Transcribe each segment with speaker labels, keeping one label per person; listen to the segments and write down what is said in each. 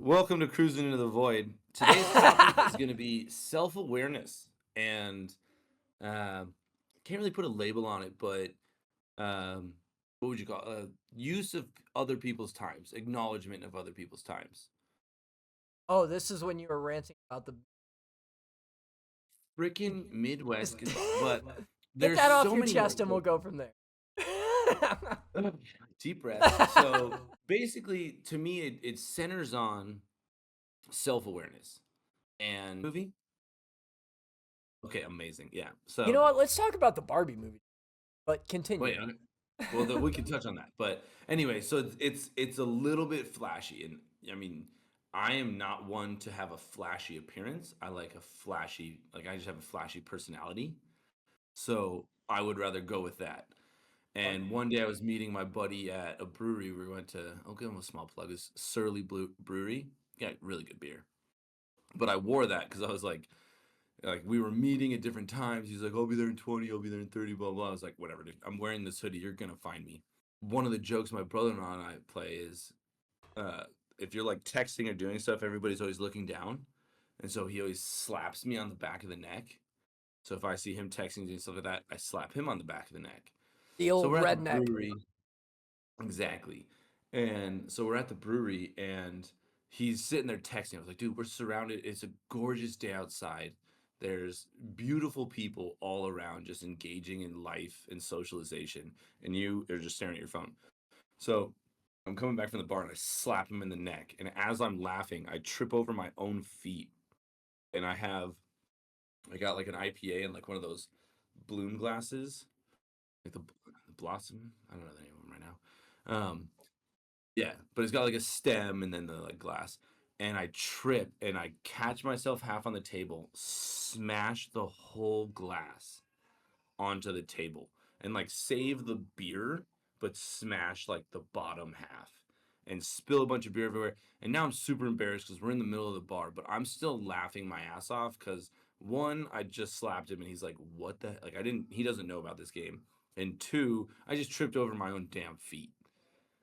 Speaker 1: Welcome to Cruising into the Void. Today's topic is going to be self-awareness, and can't really put a label on it, but what would you call use of other people's times, acknowledgement of other people's times.
Speaker 2: Oh, this is when you were ranting about the.
Speaker 1: Freaking Midwest, but
Speaker 2: Get
Speaker 1: there's
Speaker 2: that off
Speaker 1: so
Speaker 2: your
Speaker 1: many
Speaker 2: chest and we'll go from there.
Speaker 1: deep breaths. So basically, to me, it centers on self-awareness and movie. Okay, amazing. Yeah.
Speaker 2: You
Speaker 1: So
Speaker 2: know what? Let's talk about the Barbie movie. But continue.
Speaker 1: wait, well, we can touch on that. But anyway, so it's a little bit flashy, and I mean, I am not one to have a flashy appearance. I like a flashy, like I just have a flashy personality. So I would rather go with that. And one day I was meeting my buddy at a brewery. We went to, I'll give him a small plug. It's Surly Blue Brewery. Yeah, really good beer. But I wore that because I was like we were meeting at different times. He's like, I'll be there in 20, I'll be there in 30, blah blah. I was like, whatever, dude. I'm wearing this hoodie. You're gonna find me. One of the jokes my brother-in-law and I play is uh if you're like texting or doing stuff, everybody's always looking down. And so he always slaps me on the back of the neck. So if I see him texting and stuff like that, I slap him on the back of the neck.
Speaker 2: The
Speaker 1: So
Speaker 2: old
Speaker 1: we're at the
Speaker 2: redneck.
Speaker 1: brewery. Exactly. And so we're at the brewery and he's sitting there texting. I was like, dude, we're surrounded. It's a gorgeous day outside. There's beautiful people all around just engaging in life and socialization. And you are just staring at your phone. So I'm coming back from the bar and I slap him in the neck. And as I'm laughing, I trip over my own feet. And I got like an IPA and like one of those bloom glasses, like the blossom. I don't know the name of them right now. Yeah, but it's got like a stem and then the like glass. And I trip and I catch myself half on the table, smash the whole glass onto the table, and like save the beer, but smash like the bottom half and spill a bunch of beer everywhere. And now I'm super embarrassed because we're in the middle of the bar, but I'm still laughing my ass off because one, I just slapped him and he's like, what the like I didn't he doesn't know about this game. And two, I just tripped over my own damn feet.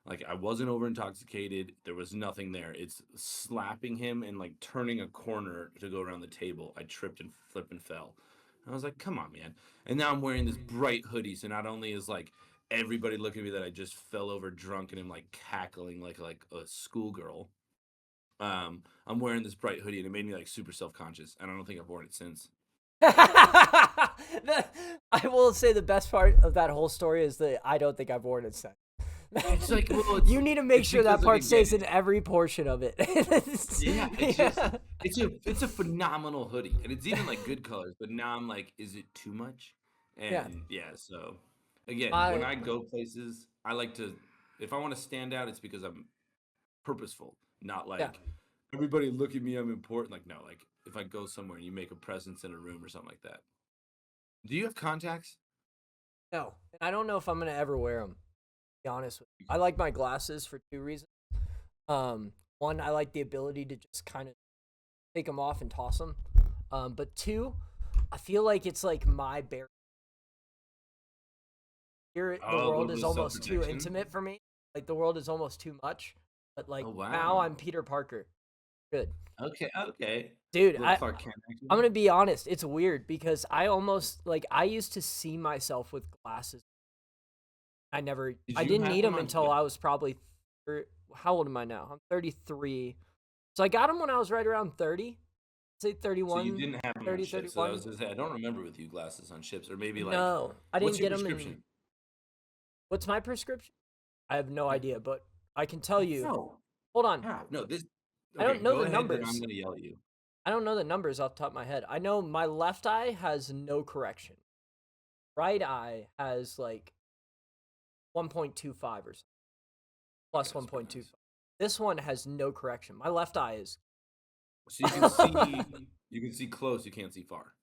Speaker 1: Like I wasn't over intoxicated. There was nothing there. It's slapping him and like turning a corner to go around the table. I tripped and flipped and fell. I was like, come on, man. And now I'm wearing this bright hoodie. So not only is like everybody looking at me that I just fell over drunk and I'm like cackling like a schoolgirl. I'm wearing this bright hoodie and it made me like super self-conscious. And I don't think I've worn it since.
Speaker 2: I will say the best part of that whole story is that I don't think I've worn it since.
Speaker 1: It's like, well,
Speaker 2: You need to make
Speaker 1: it's
Speaker 2: sure that
Speaker 1: because like
Speaker 2: part
Speaker 1: again,
Speaker 2: stays in every portion of it.
Speaker 1: yeah, it's just
Speaker 2: Yeah.
Speaker 1: it's a phenomenal hoodie, and it's even like good colors. But now I'm like, is it too much?
Speaker 2: Yeah.
Speaker 1: And yeah, so again, when
Speaker 2: My
Speaker 1: I go places, I like to if I want to stand out, it's because I'm purposeful, not
Speaker 2: yeah.
Speaker 1: like everybody look at me, I'm important. Like no, like if I go somewhere and you make a presence in a room or something like that. Do you have contacts?
Speaker 2: No. And I don't know if I'm gonna ever wear them. To be honest with you. I like my glasses for two reasons. One, I like the ability to just kind of take them off and toss them. But two, I feel like it's like my barrier. Here, the
Speaker 1: Oh, a little
Speaker 2: world
Speaker 1: bit
Speaker 2: is
Speaker 1: of self
Speaker 2: almost too
Speaker 1: protection.
Speaker 2: intimate for me. Like the world is almost too much. But like
Speaker 1: Oh
Speaker 2: now,
Speaker 1: wow.
Speaker 2: I'm Peter Parker. Good,
Speaker 1: Okay, okay.
Speaker 2: dude.
Speaker 1: Little Clark Kent
Speaker 2: I'm
Speaker 1: action.
Speaker 2: gonna be honest. It's weird because I almost like I used to see myself with glasses.
Speaker 1: Did
Speaker 2: I
Speaker 1: you
Speaker 2: didn't
Speaker 1: have
Speaker 2: need
Speaker 1: them
Speaker 2: them
Speaker 1: on?
Speaker 2: until I was probably. How old am I now? I'm 33. So I got them when I was right around 30. Say
Speaker 1: So you
Speaker 2: 31,
Speaker 1: didn't have them on
Speaker 2: 30,
Speaker 1: ships. So that
Speaker 2: 31.
Speaker 1: was gonna say I don't remember with you glasses on ships, or maybe like,
Speaker 2: No, I
Speaker 1: what's
Speaker 2: didn't
Speaker 1: your
Speaker 2: get them in.
Speaker 1: prescription?
Speaker 2: What's my prescription? I have no
Speaker 1: Yeah.
Speaker 2: idea, but I can tell you.
Speaker 1: No.
Speaker 2: Hold on.
Speaker 1: How? No. This.
Speaker 2: I
Speaker 1: Okay,
Speaker 2: don't know
Speaker 1: go
Speaker 2: the
Speaker 1: ahead. Then I'm
Speaker 2: numbers.
Speaker 1: gonna yell at you.
Speaker 2: I don't know the numbers off the top of my head. I know my left eye has no correction. Right eye has like 1.25 or something,
Speaker 1: Okay,
Speaker 2: plus
Speaker 1: that's pretty nice.
Speaker 2: 1.25. This one has no correction. My left eye is.
Speaker 1: So you can see, you can see close. You can't see far.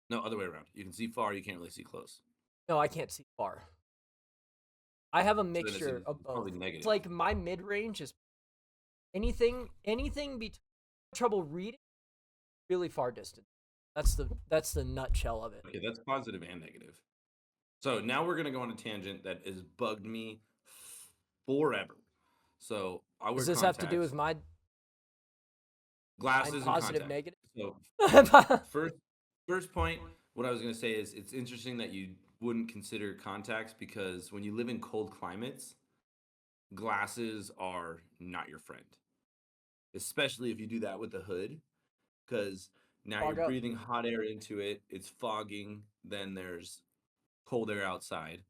Speaker 1: No, other way around. You can see far. You can't really see close.
Speaker 2: No, I can't see far. I have a
Speaker 1: So then
Speaker 2: mixture of
Speaker 1: it's
Speaker 2: both.
Speaker 1: probably
Speaker 2: It's
Speaker 1: negative.
Speaker 2: like my mid range is anything between trouble reading, really far distance. That's the nutshell of it.
Speaker 1: Okay, that's positive and negative. So now we're gonna go on a tangent that has bugged me forever. So I
Speaker 2: Does
Speaker 1: wear
Speaker 2: this have to do
Speaker 1: contacts.
Speaker 2: with my? I'm
Speaker 1: Glasses and
Speaker 2: positive,
Speaker 1: contacts.
Speaker 2: negative.
Speaker 1: So first first point, what I was gonna say is it's interesting that you wouldn't consider contacts because when you live in cold climates, glasses are not your friend. Especially if you do that with the hood, because now you're
Speaker 2: Fog up.
Speaker 1: breathing hot air into it, it's fogging, then there's cold air outside.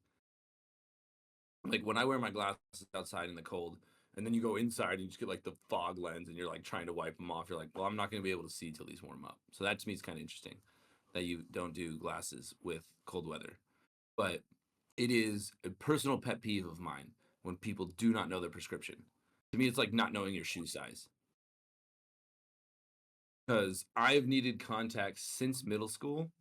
Speaker 1: Like when I wear my glasses outside in the cold, and then you go inside and you just get like the fog lens and you're like trying to wipe them off. You're like, well, I'm not going to be able to see till these warm up. So that to me is kind of interesting that you don't do glasses with cold weather. But it is a personal pet peeve of mine when people do not know their prescription. To me, it's like not knowing your shoe size. Because I've needed contacts since middle school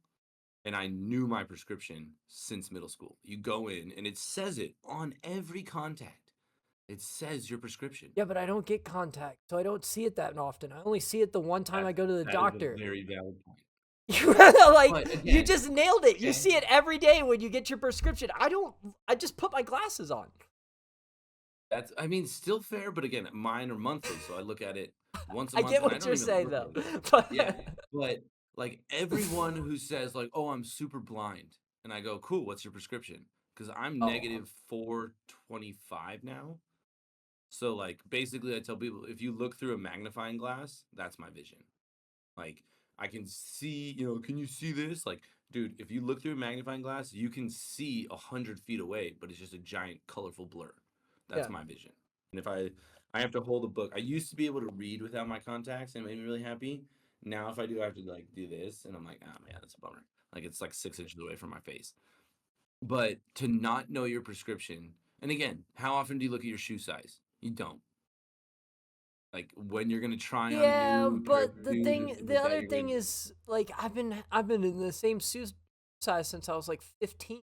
Speaker 1: and I knew my prescription since middle school. You go in and it says it on every contact. It says your prescription.
Speaker 2: Yeah, but I don't get contact, so I don't see it that often. I only see it the one time
Speaker 1: That
Speaker 2: I go to the
Speaker 1: that is a
Speaker 2: doctor.
Speaker 1: very valid point.
Speaker 2: Like
Speaker 1: But
Speaker 2: you
Speaker 1: again,
Speaker 2: just nailed it. You
Speaker 1: okay,
Speaker 2: see it every day when you get your prescription. I don't. I just put my glasses on.
Speaker 1: that's I mean still fair, but again, mine are monthly, so I look at it once a
Speaker 2: I
Speaker 1: month,
Speaker 2: get
Speaker 1: and I
Speaker 2: what
Speaker 1: don't
Speaker 2: you're
Speaker 1: even
Speaker 2: saying
Speaker 1: look at
Speaker 2: though,
Speaker 1: it. Yeah,
Speaker 2: but
Speaker 1: but like everyone who says like, "Oh, I'm super blind," and I go, "Cool, what's your prescription?" Because I'm
Speaker 2: oh
Speaker 1: negative 425 now. So like basically, I tell people if you look through a magnifying glass, that's my vision. Like I can see, can you see this? Like, dude, if you look through a magnifying glass, you can see 100 feet away, but it's just a giant colorful blur. That's
Speaker 2: yeah,
Speaker 1: my vision. And if I have to hold a book. I used to be able to read without my contacts and it made me really happy. Now if I do, I have to like do this, and I'm like, oh man, that's a bummer. Like it's like 6 inches away from my face. But to not know your prescription, and again, how often do you look at your shoe size? You don't. Like when you're gonna try on a
Speaker 2: yeah.
Speaker 1: new pair of
Speaker 2: But the
Speaker 1: shoes or
Speaker 2: thing,
Speaker 1: something
Speaker 2: the
Speaker 1: like that,
Speaker 2: other
Speaker 1: you're gonna
Speaker 2: thing is like I've been in the same shoe size since I was like 15,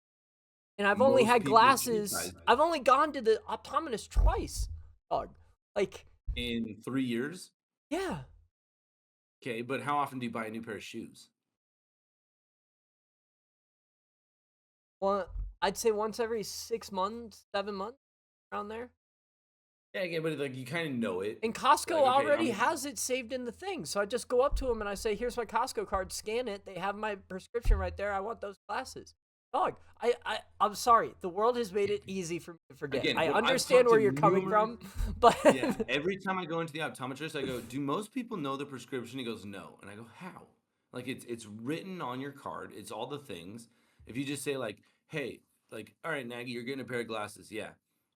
Speaker 2: and I've only
Speaker 1: most
Speaker 2: had
Speaker 1: people's shoe
Speaker 2: glasses.
Speaker 1: size
Speaker 2: I've only gone to the optometrist twice. Dog. Like
Speaker 1: in 3 years.
Speaker 2: yeah.
Speaker 1: Okay, but how often do you buy a new pair of shoes?
Speaker 2: Well, I'd say once every 6 months, 7 months, around there.
Speaker 1: Yeah, again, but like you kind of know it.
Speaker 2: And
Speaker 1: You're
Speaker 2: Costco
Speaker 1: like, okay,
Speaker 2: already has it saved in the thing. So I just go up to them and I say, here's my Costco card, scan it. They have my prescription right there. I want those glasses. Dog, I'm sorry. The world has made it easy for me to forget.
Speaker 1: again,
Speaker 2: I
Speaker 1: but I've
Speaker 2: understand
Speaker 1: talked
Speaker 2: where
Speaker 1: to
Speaker 2: you're coming
Speaker 1: numerous.
Speaker 2: from, but
Speaker 1: Yeah, every time I go into the optometrist, I go, "Do most people know the prescription?" He goes, "No," and I go, "How?" Like it's written on your card. It's all the things. If you just say like, "Hey, like, all right, Nagy, you're getting a pair of glasses." Yeah,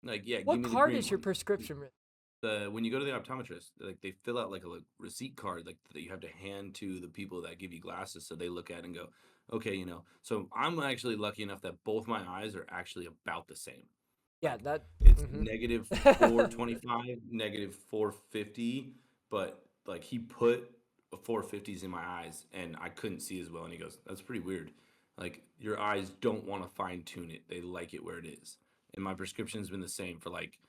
Speaker 1: like, yeah, give
Speaker 2: what
Speaker 1: me the
Speaker 2: card
Speaker 1: green
Speaker 2: is your
Speaker 1: ones.
Speaker 2: prescription written?
Speaker 1: The When you go to the optometrist, like they fill out like a receipt card like that you have to hand to the people that give you glasses, so they look at it and go, okay, So I'm actually lucky enough that both my eyes are actually about the same.
Speaker 2: Yeah,
Speaker 1: Like
Speaker 2: that.
Speaker 1: it's
Speaker 2: Hmm.
Speaker 1: negative 425, negative 450, but like he put 450s in my eyes and I couldn't see as well. And he goes, that's pretty weird. Like your eyes don't want to fine tune it; they like it where it is. And my prescription's been the same for like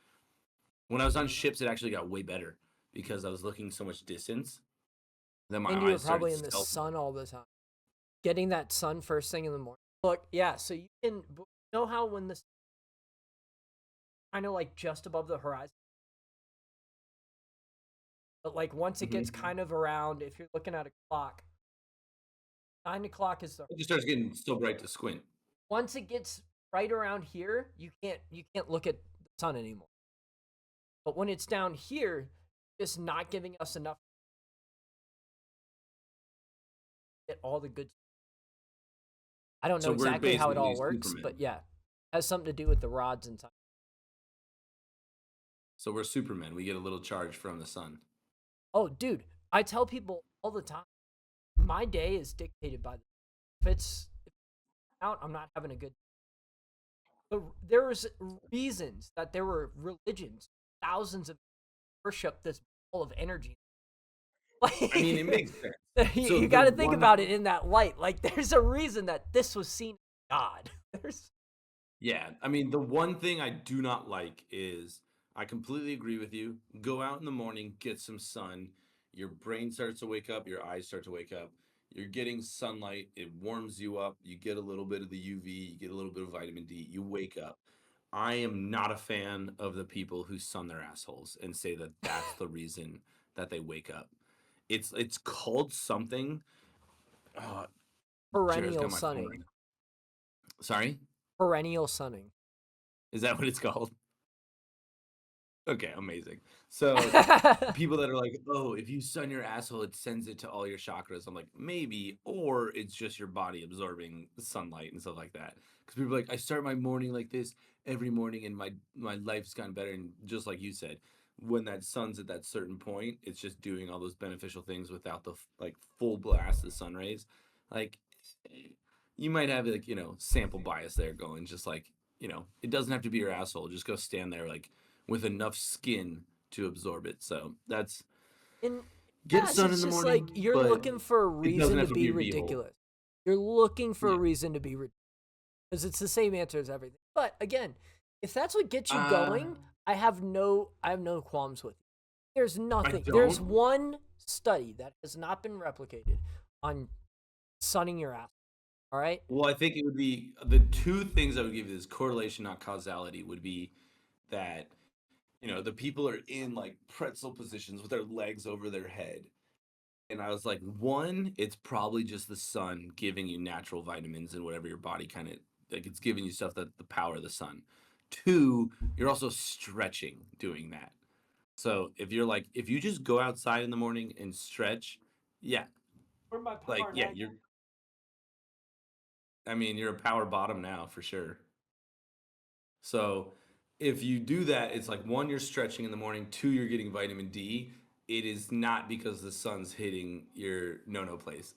Speaker 1: when I was on ships, it actually got way better because I was looking so much distance that my
Speaker 2: And you were
Speaker 1: eyes started
Speaker 2: probably in the
Speaker 1: self.
Speaker 2: sun all the time. Getting that sun first thing in the morning. Look, yeah, so you can know how when this kind of like just above the horizon. But like once it gets
Speaker 1: Mhm.
Speaker 2: kind of around, if you're looking at a clock, 9 o'clock is the
Speaker 1: It just starts getting so bright to squint.
Speaker 2: once it gets right around here, you can't look at the sun anymore. But when it's down here, just not giving us enough to get all the good. I don't know
Speaker 1: So we're
Speaker 2: exactly how it all
Speaker 1: basically
Speaker 2: works, but
Speaker 1: Superman.
Speaker 2: yeah, has something to do with the rods and time.
Speaker 1: So we're Supermen. We get a little charge from the sun.
Speaker 2: Oh, dude, I tell people all the time, my day is dictated by the. If it's out, I'm not having a good. There was reasons that there were religions, thousands of worship this ball of energy.
Speaker 1: I mean, it
Speaker 2: Like
Speaker 1: makes sense. So
Speaker 2: you
Speaker 1: the
Speaker 2: got to think
Speaker 1: one,
Speaker 2: about it in that light. Like there's a reason that this was seen as God. There's
Speaker 1: yeah, I mean, the one thing I do not like is I completely agree with you. Go out in the morning, get some sun. Your brain starts to wake up, your eyes start to wake up. You're getting sunlight, it warms you up. You get a little bit of the UV, you get a little bit of vitamin D, you wake up. I am not a fan of the people who sun their assholes and say that that's the reason that they wake up. It's called something. Uh, Jared's
Speaker 2: Perennial
Speaker 1: got my phone
Speaker 2: sunning.
Speaker 1: right now. Sorry,
Speaker 2: Perennial sunning.
Speaker 1: is that what it's called? Okay, amazing. So people that are like, oh, if you sun your asshole, it sends it to all your chakras. I'm like, maybe, or it's just your body absorbing sunlight and stuff like that. Because people are like, I start my morning like this every morning, and my life's gotten better. And just like you said, when that sun's at that certain point, it's just doing all those beneficial things without the like full blast of sun rays. Like, you might have like sample bias there going, just like it doesn't have to be your asshole. Just go stand there like with enough skin to absorb it. So that's
Speaker 2: And
Speaker 1: get
Speaker 2: yes,
Speaker 1: sun
Speaker 2: it's
Speaker 1: in the
Speaker 2: just like
Speaker 1: morning,
Speaker 2: you're
Speaker 1: but
Speaker 2: looking for a
Speaker 1: it doesn't
Speaker 2: reason to
Speaker 1: have to be
Speaker 2: be
Speaker 1: your beehole.
Speaker 2: ridiculous. You're looking for a
Speaker 1: Yeah.
Speaker 2: reason to be ridiculous because it's the same answer as everything. But again, if that's what gets you
Speaker 1: Uh,
Speaker 2: going, I have no qualms with it. There's
Speaker 1: I
Speaker 2: nothing. There's
Speaker 1: don't.
Speaker 2: one study that has not been replicated on sunning your ass. All right.
Speaker 1: Well, I think it would be the two things I would give you this correlation, not causality, would be that the people are in like pretzel positions with their legs over their head. And I was like, one, it's probably just the sun giving you natural vitamins and whatever your body kind of like it's giving you stuff that the power of the sun. Two, you're also stretching doing that. So if you just go outside in the morning and stretch, yeah,
Speaker 2: Where'd my
Speaker 1: like
Speaker 2: power
Speaker 1: yeah,
Speaker 2: nag?
Speaker 1: I mean, you're a power bottom now for sure. So if you do that, it's like one, you're stretching in the morning, two, you're getting vitamin D. It is not because the sun's hitting your no place.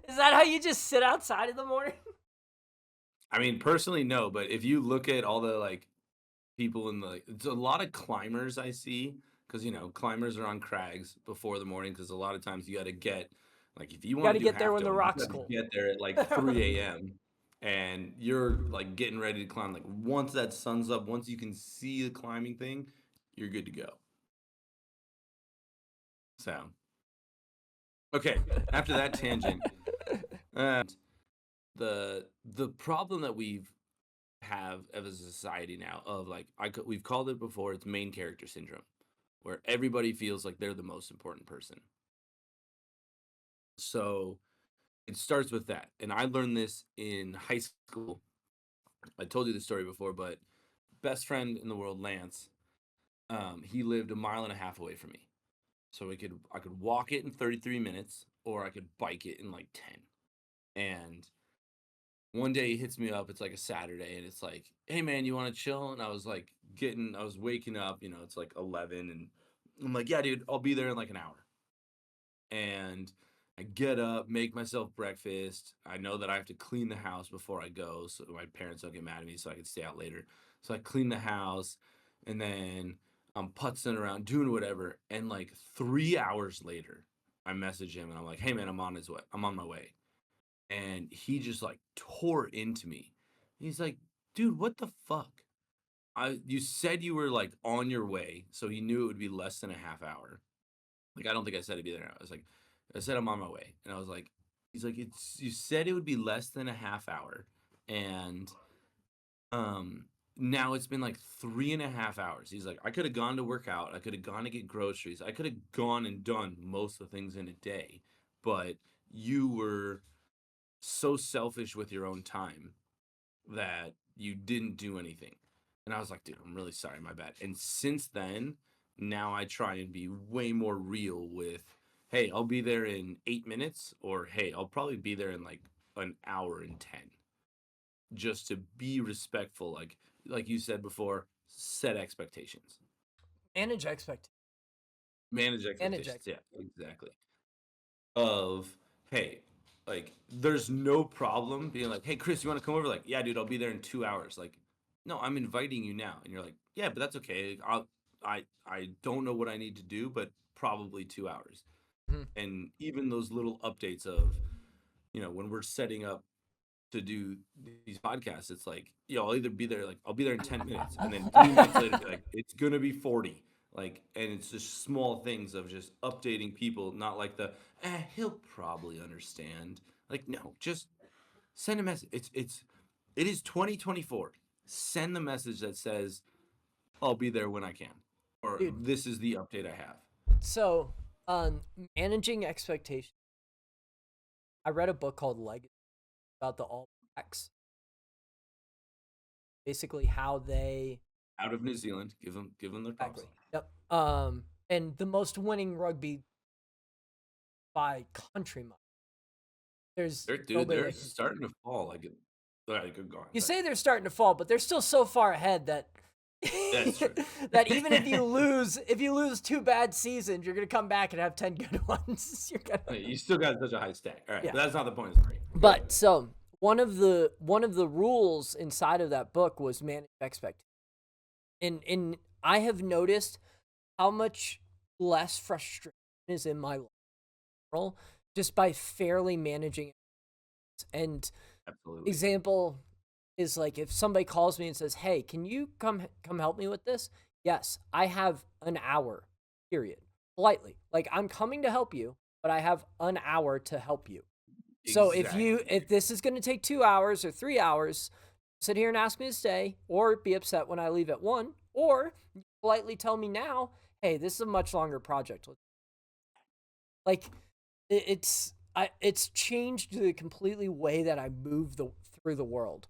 Speaker 2: Is that how you just sit outside in the morning?
Speaker 1: I mean, personally, no, but if you look at all the like people in the, it's a lot of climbers I see because climbers are on crags before the morning because a lot of times you got to get like if you
Speaker 2: You got
Speaker 1: want
Speaker 2: to
Speaker 1: to do
Speaker 2: get there
Speaker 1: half
Speaker 2: when the
Speaker 1: dome, you
Speaker 2: rock's
Speaker 1: got to
Speaker 2: cold.
Speaker 1: get there at like 3 a.m. and you're like getting ready to climb. Like once that sun's up, once you can see the climbing thing, you're good to go. So okay, after that tangent, the problem that have as a society now of like we've called it before, it's main character syndrome, where everybody feels like they're the most important person. So it starts with that, and I learned this in high school. I told you the story before, but best friend in the world, Lance, he lived a mile and a half away from me, so I could walk it in 33 minutes, or I could bike it in like 10. And one day he hits me up. It's like a Saturday, and it's like, "Hey man, you want to chill?" And I was waking up. It's like 11, and I'm like, "Yeah, dude, I'll be there in like an hour." And I get up, make myself breakfast. I know that I have to clean the house before I go, so my parents don't get mad at me, so I can stay out later. So I clean the house, and then I'm putzing around, doing whatever. And like 3 hours later, I message him, and I'm like, "Hey man, I'm on my way." And he just like tore into me. He's like, "Dude, what the fuck? You said you were like on your way, so he knew it would be less than a half hour." Like I don't think I said it'd be there. I said I'm on my way, and I was like, he's like, "It's you said it would be less than a half hour, and um." Now it's been like 3.5 hours. He's like, I could have gone to work out. I could have gone to get groceries. I could have gone and done most of the things in a day, but you were so selfish with your own time that you didn't do anything. And I was like, dude, I'm really sorry, my bad. And since then, now I try and be way more real with, hey, I'll be there in 8 minutes, or hey, I'll probably be there in like an hour and 10, just to be respectful. Like you said before, set expectations,
Speaker 2: Manage expectations.
Speaker 1: manage
Speaker 2: Manage
Speaker 1: expectations. Yeah,
Speaker 2: expectations.
Speaker 1: exactly. Of hey, like there's no problem being like, hey Chris, you want to come over? Like, yeah, dude, I'll be there in 2 hours. Like, no, I'm inviting you now, and you're like, yeah, but that's okay. I don't know what I need to do, but probably 2 hours.
Speaker 2: Mhm.
Speaker 1: And even those little updates of when we're setting up to do these podcasts, it's like, I'll either be there, like I'll be there in 10 minutes, and then 3 minutes later be like, it's gonna be 40. Like, and it's just small things of just updating people, not like he'll probably understand. Like, no, just send a message. It is 2024. Send the message that says, I'll be there when I can. Or
Speaker 2: Dude,
Speaker 1: this is the update I have.
Speaker 2: So, managing expectations. I read a book called Legacy about the All Blacks. Basically, how they
Speaker 1: Out of New Zealand, give them their props.
Speaker 2: exactly. Yep. And the most winning rugby by country much. There's nobody
Speaker 1: They're
Speaker 2: that can.
Speaker 1: starting to fall. Like, all right, good going.
Speaker 2: You
Speaker 1: Sorry.
Speaker 2: say they're starting to fall, but they're still so far ahead that
Speaker 1: That's true.
Speaker 2: that even if you lose 2 bad seasons, you're gonna come back and have 10 good ones. You're gonna
Speaker 1: You still got such a high stack. All right,
Speaker 2: yeah.
Speaker 1: but that's not the point of the story. Go ahead.
Speaker 2: But so one of the rules inside of that book was manage expectations. And I have noticed how much less frustration is in my life just by fairly managing it. And
Speaker 1: Absolutely.
Speaker 2: example is like if somebody calls me and says, "Hey, can you come help me with this?" Yes, I have an hour. Period. Politely. Like I'm coming to help you, but I have an hour to help you. So
Speaker 1: Exactly.
Speaker 2: if this is going to take 2 hours or 3 hours, sit here and ask me to stay or be upset when I leave at 1 or politely tell me now, "Hey, this is a much longer project." Like it's changed the completely way that I move through the world.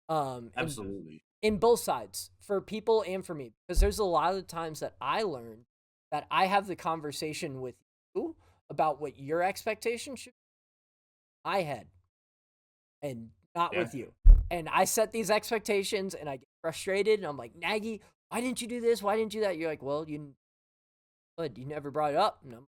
Speaker 2: And
Speaker 1: Absolutely.
Speaker 2: in both sides, for people and for me, because there's a lot of the times that I learned that I have the conversation with you about what your expectations should be in my head and not
Speaker 1: Yeah.
Speaker 2: with you. And I set these expectations and I get frustrated and I'm like, "Nagy, why didn't you do this? Why didn't you do that?" You're like, "Well, you never brought it up." And I'm,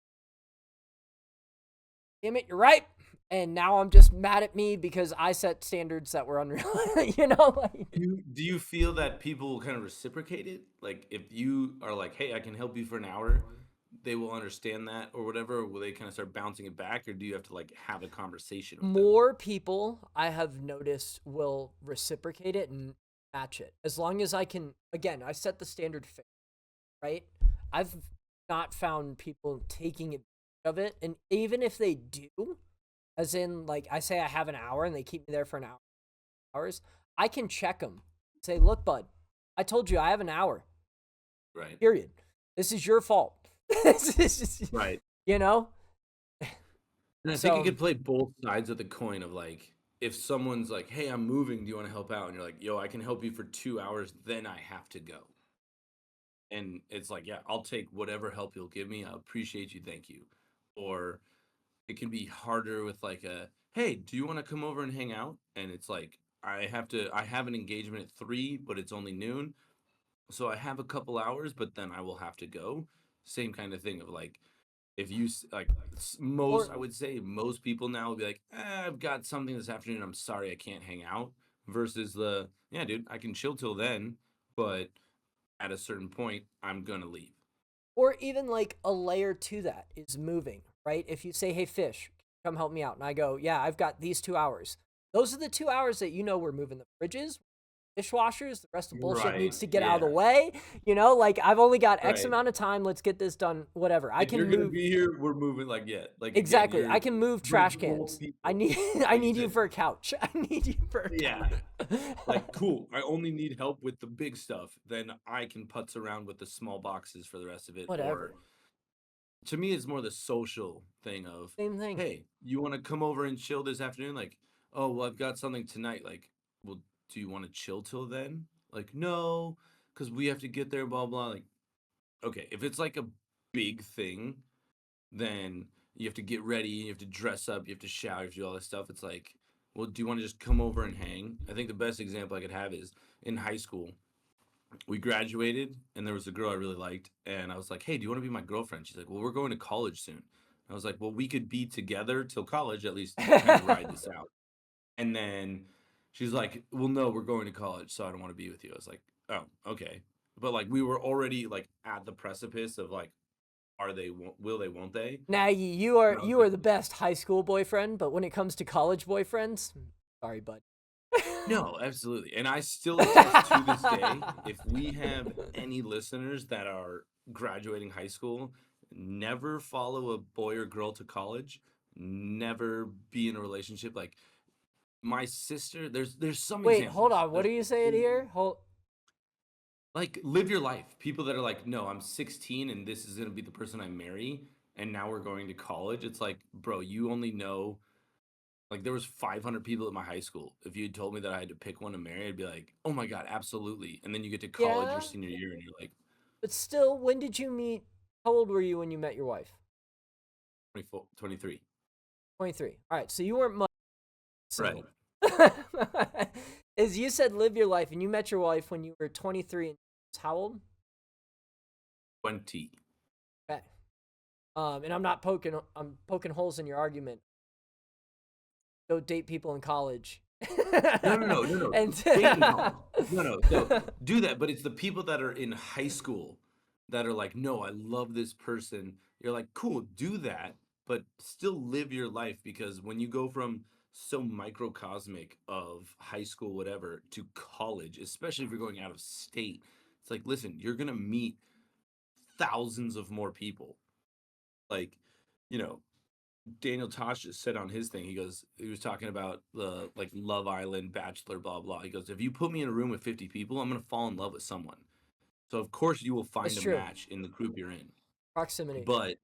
Speaker 2: "Damn it, you're right." And now I'm just mad at me because I set standards that were unreal. you know, like,
Speaker 1: Do you feel that people will kind of reciprocate it? Like, if you are like, "Hey, I can help you for an hour," they will understand that or whatever. Or will they kind of start bouncing it back, or do you have to like have a conversation with them?
Speaker 2: more people I have noticed will reciprocate it and match it. As long as I can, again, I set the standard fair, right? I've not found people taking advantage of it. And even if they do, as in, like, I say I have an hour and they keep me there for an hours, I can check them. Say, "Look, bud, I told you I have an hour.
Speaker 1: Right.
Speaker 2: Period. This is your fault."
Speaker 1: Right.
Speaker 2: you know?
Speaker 1: And I think it
Speaker 2: So,
Speaker 1: could play both sides of the coin of like, if someone's like, "Hey, I'm moving. Do you want to help out?" And you're like, "Yo, I can help you for 2 hours. Then I have to go." And it's like, "Yeah, I'll take whatever help you'll give me. I appreciate you. Thank you." Or it can be harder with like a, "Hey, do you want to come over and hang out?" And it's like, I have an engagement at 3, but it's only noon. So I have a couple hours, but then I will have to go. Same kind of thing of like, if you like most,
Speaker 2: or
Speaker 1: I would say most people now will be like, I've got something this afternoon. I'm sorry, I can't hang out. Versus the, yeah, dude, I can chill till then, but at a certain point, I'm gonna leave.
Speaker 2: or even like a layer to that is moving, right? If you say, "Hey, fish, come help me out," and I go, "Yeah, I've got these 2 hours." Those are the 2 hours that we're moving the fridges, dishwashers, the rest of the bullshit
Speaker 1: Right.
Speaker 2: needs to get out of the
Speaker 1: Yeah.
Speaker 2: way. Like I've only got X
Speaker 1: Right.
Speaker 2: amount of time. Let's get this done. Whatever. I
Speaker 1: If you're
Speaker 2: can
Speaker 1: gonna
Speaker 2: move
Speaker 1: be here, we're moving. Like, yeah. Like again,
Speaker 2: exactly. I
Speaker 1: you're
Speaker 2: can move
Speaker 1: we're
Speaker 2: trash
Speaker 1: full
Speaker 2: cans. I
Speaker 1: people.
Speaker 2: need I
Speaker 1: Like you
Speaker 2: need you
Speaker 1: said,
Speaker 2: for a couch. I need you for a
Speaker 1: yeah.
Speaker 2: couch.
Speaker 1: Like, cool. I only need help with the big stuff. Then I can putz around with the small boxes for the rest of it. Or
Speaker 2: Whatever.
Speaker 1: to me, it's more the social thing of,
Speaker 2: Same thing.
Speaker 1: "Hey, you want to come over and chill this afternoon?" Like, "Oh, well, I've got something tonight." Like, "Well, do you want to chill till then?" Like, "No, because we have to get there, blah, blah." Like, okay, if it's like a big thing, then you have to get ready, you have to dress up, you have to shower, you have to do all this stuff. It's like, well, do you want to just come over and hang? I think the best example I could have is in high school. We graduated, and there was a girl I really liked, and I was like, "Hey, do you want to be my girlfriend?" She's like, "Well, we're going to college soon." I was like, "Well, we could be together till college, at least kind of ride this out." And then she's like, "Well, no, we're going to college, so I don't want to be with you." I was like, "Oh, okay." But like we were already like at the precipice of like, are they, will they, won't they?
Speaker 2: Nagy,
Speaker 1: And I was
Speaker 2: you
Speaker 1: like,
Speaker 2: are the best high school boyfriend, but when it comes to college boyfriends, sorry, bud.
Speaker 1: no, absolutely. And I still attest to this day, if we have any listeners that are graduating high school, never follow a boy or girl to college, never be in a relationship. Like my sister, there's some
Speaker 2: Wait, hold
Speaker 1: examples.
Speaker 2: on. What are you saying here? Hold.
Speaker 1: Like, live your life. People that are like, no, I'm 16 and this is gonna be the person I marry, and now we're going to college. It's like, bro, you only know like there was 500 people at my high school. If you had told me that I had to pick one to marry, I'd be like, oh my God, absolutely. And then you get to college your
Speaker 2: Yeah,
Speaker 1: senior year and you're like
Speaker 2: but still, when did you meet? How old were you when you met your wife?
Speaker 1: 24, 23.
Speaker 2: 23. All right, so you weren't much
Speaker 1: Right.
Speaker 2: single. As you said, live your life, and you met your wife when you were 23 and how old?
Speaker 1: 20.
Speaker 2: Okay. And I'm poking holes in your argument. Don't date people in college.
Speaker 1: No, no, no, no, no.
Speaker 2: And
Speaker 1: Date in college. No, no. So do that, but it's the people that are in high school that are like, no, I love this person. You're like, cool, do that, but still live your life because when you go from so microcosmic of high school, whatever, to college, especially if you're going out of state, it's like, listen, you're gonna meet thousands of more people. Like, you know, Daniel Tosh just said on his thing, he was talking about the like Love Island, Bachelor, blah, blah. He goes, if you put me in a room with 50 people, I'm going to fall in love with someone. So, of course, you will
Speaker 2: that's
Speaker 1: find a
Speaker 2: true.
Speaker 1: match in the group you're in.
Speaker 2: Proximity.
Speaker 1: But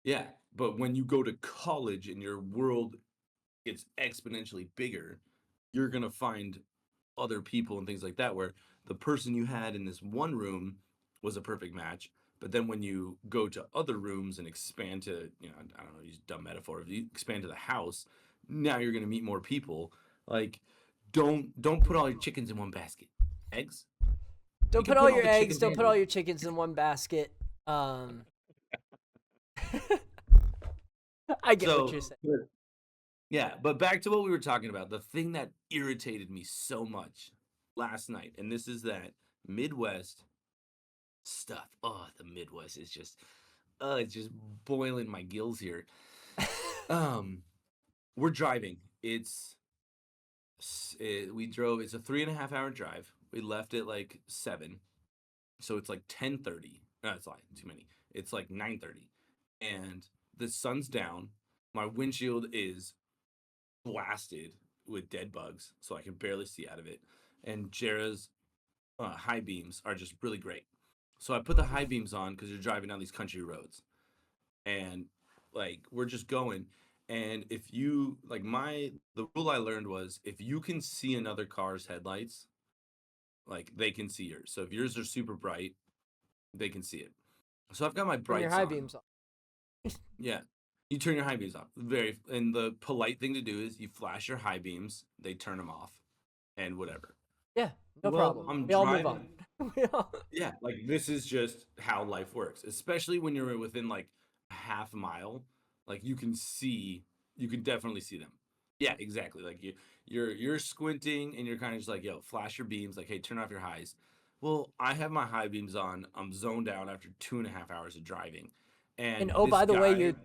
Speaker 1: yeah, but when you go to college and your world gets exponentially bigger, you're going to find other people and things like that where the person you had in this one room was a perfect match, but then when you go to other rooms and expand to, I don't know, use a dumb metaphor, if you expand to the house, now you're going to meet more people. Like, don't put all your chickens in one basket. Eggs, you
Speaker 2: Don't
Speaker 1: can
Speaker 2: put all
Speaker 1: put all
Speaker 2: your
Speaker 1: the
Speaker 2: eggs.
Speaker 1: chickens in
Speaker 2: Don't
Speaker 1: one
Speaker 2: put all
Speaker 1: basket.
Speaker 2: your chickens in one basket. I get what
Speaker 1: So
Speaker 2: you're saying.
Speaker 1: yeah, but back to what we were talking about. The thing that irritated me so much last night, and this is that Midwest stuff. Oh, the Midwest is just, it's just boiling my gills here. Um, we're driving. We drove. It's a 3.5 hour drive. We left at like 7, so it's like 10:30. No, it's like too many. It's like 9:30, and the sun's down. My windshield is blasted with dead bugs, so I can barely see out of it. And Jera's high beams are just really great. So I put the high beams on because you're driving down these country roads, and like we're just going. And if you like the rule I learned was if you can see another car's headlights, like they can see yours. So if yours are super bright, they can see it. So I've got my
Speaker 2: Turn your
Speaker 1: brights
Speaker 2: high
Speaker 1: on.
Speaker 2: beams off.
Speaker 1: Yeah. You turn your high beams off. And the polite thing to do is you flash your high beams, they turn them off, and whatever.
Speaker 2: Yeah, no
Speaker 1: Well,
Speaker 2: problem.
Speaker 1: I'm
Speaker 2: We all move on.
Speaker 1: driving. Yeah, like this is just how life works, especially when you're within like a half mile. Like you can definitely see them. Yeah, exactly. Like you're squinting and you're kind of just like, yo, flash your beams, like, hey, turn off your highs. Well, I have my high beams on. I'm zoned out after 2.5 hours of driving,
Speaker 2: And
Speaker 1: and
Speaker 2: oh,
Speaker 1: this
Speaker 2: by the way, your
Speaker 1: guy.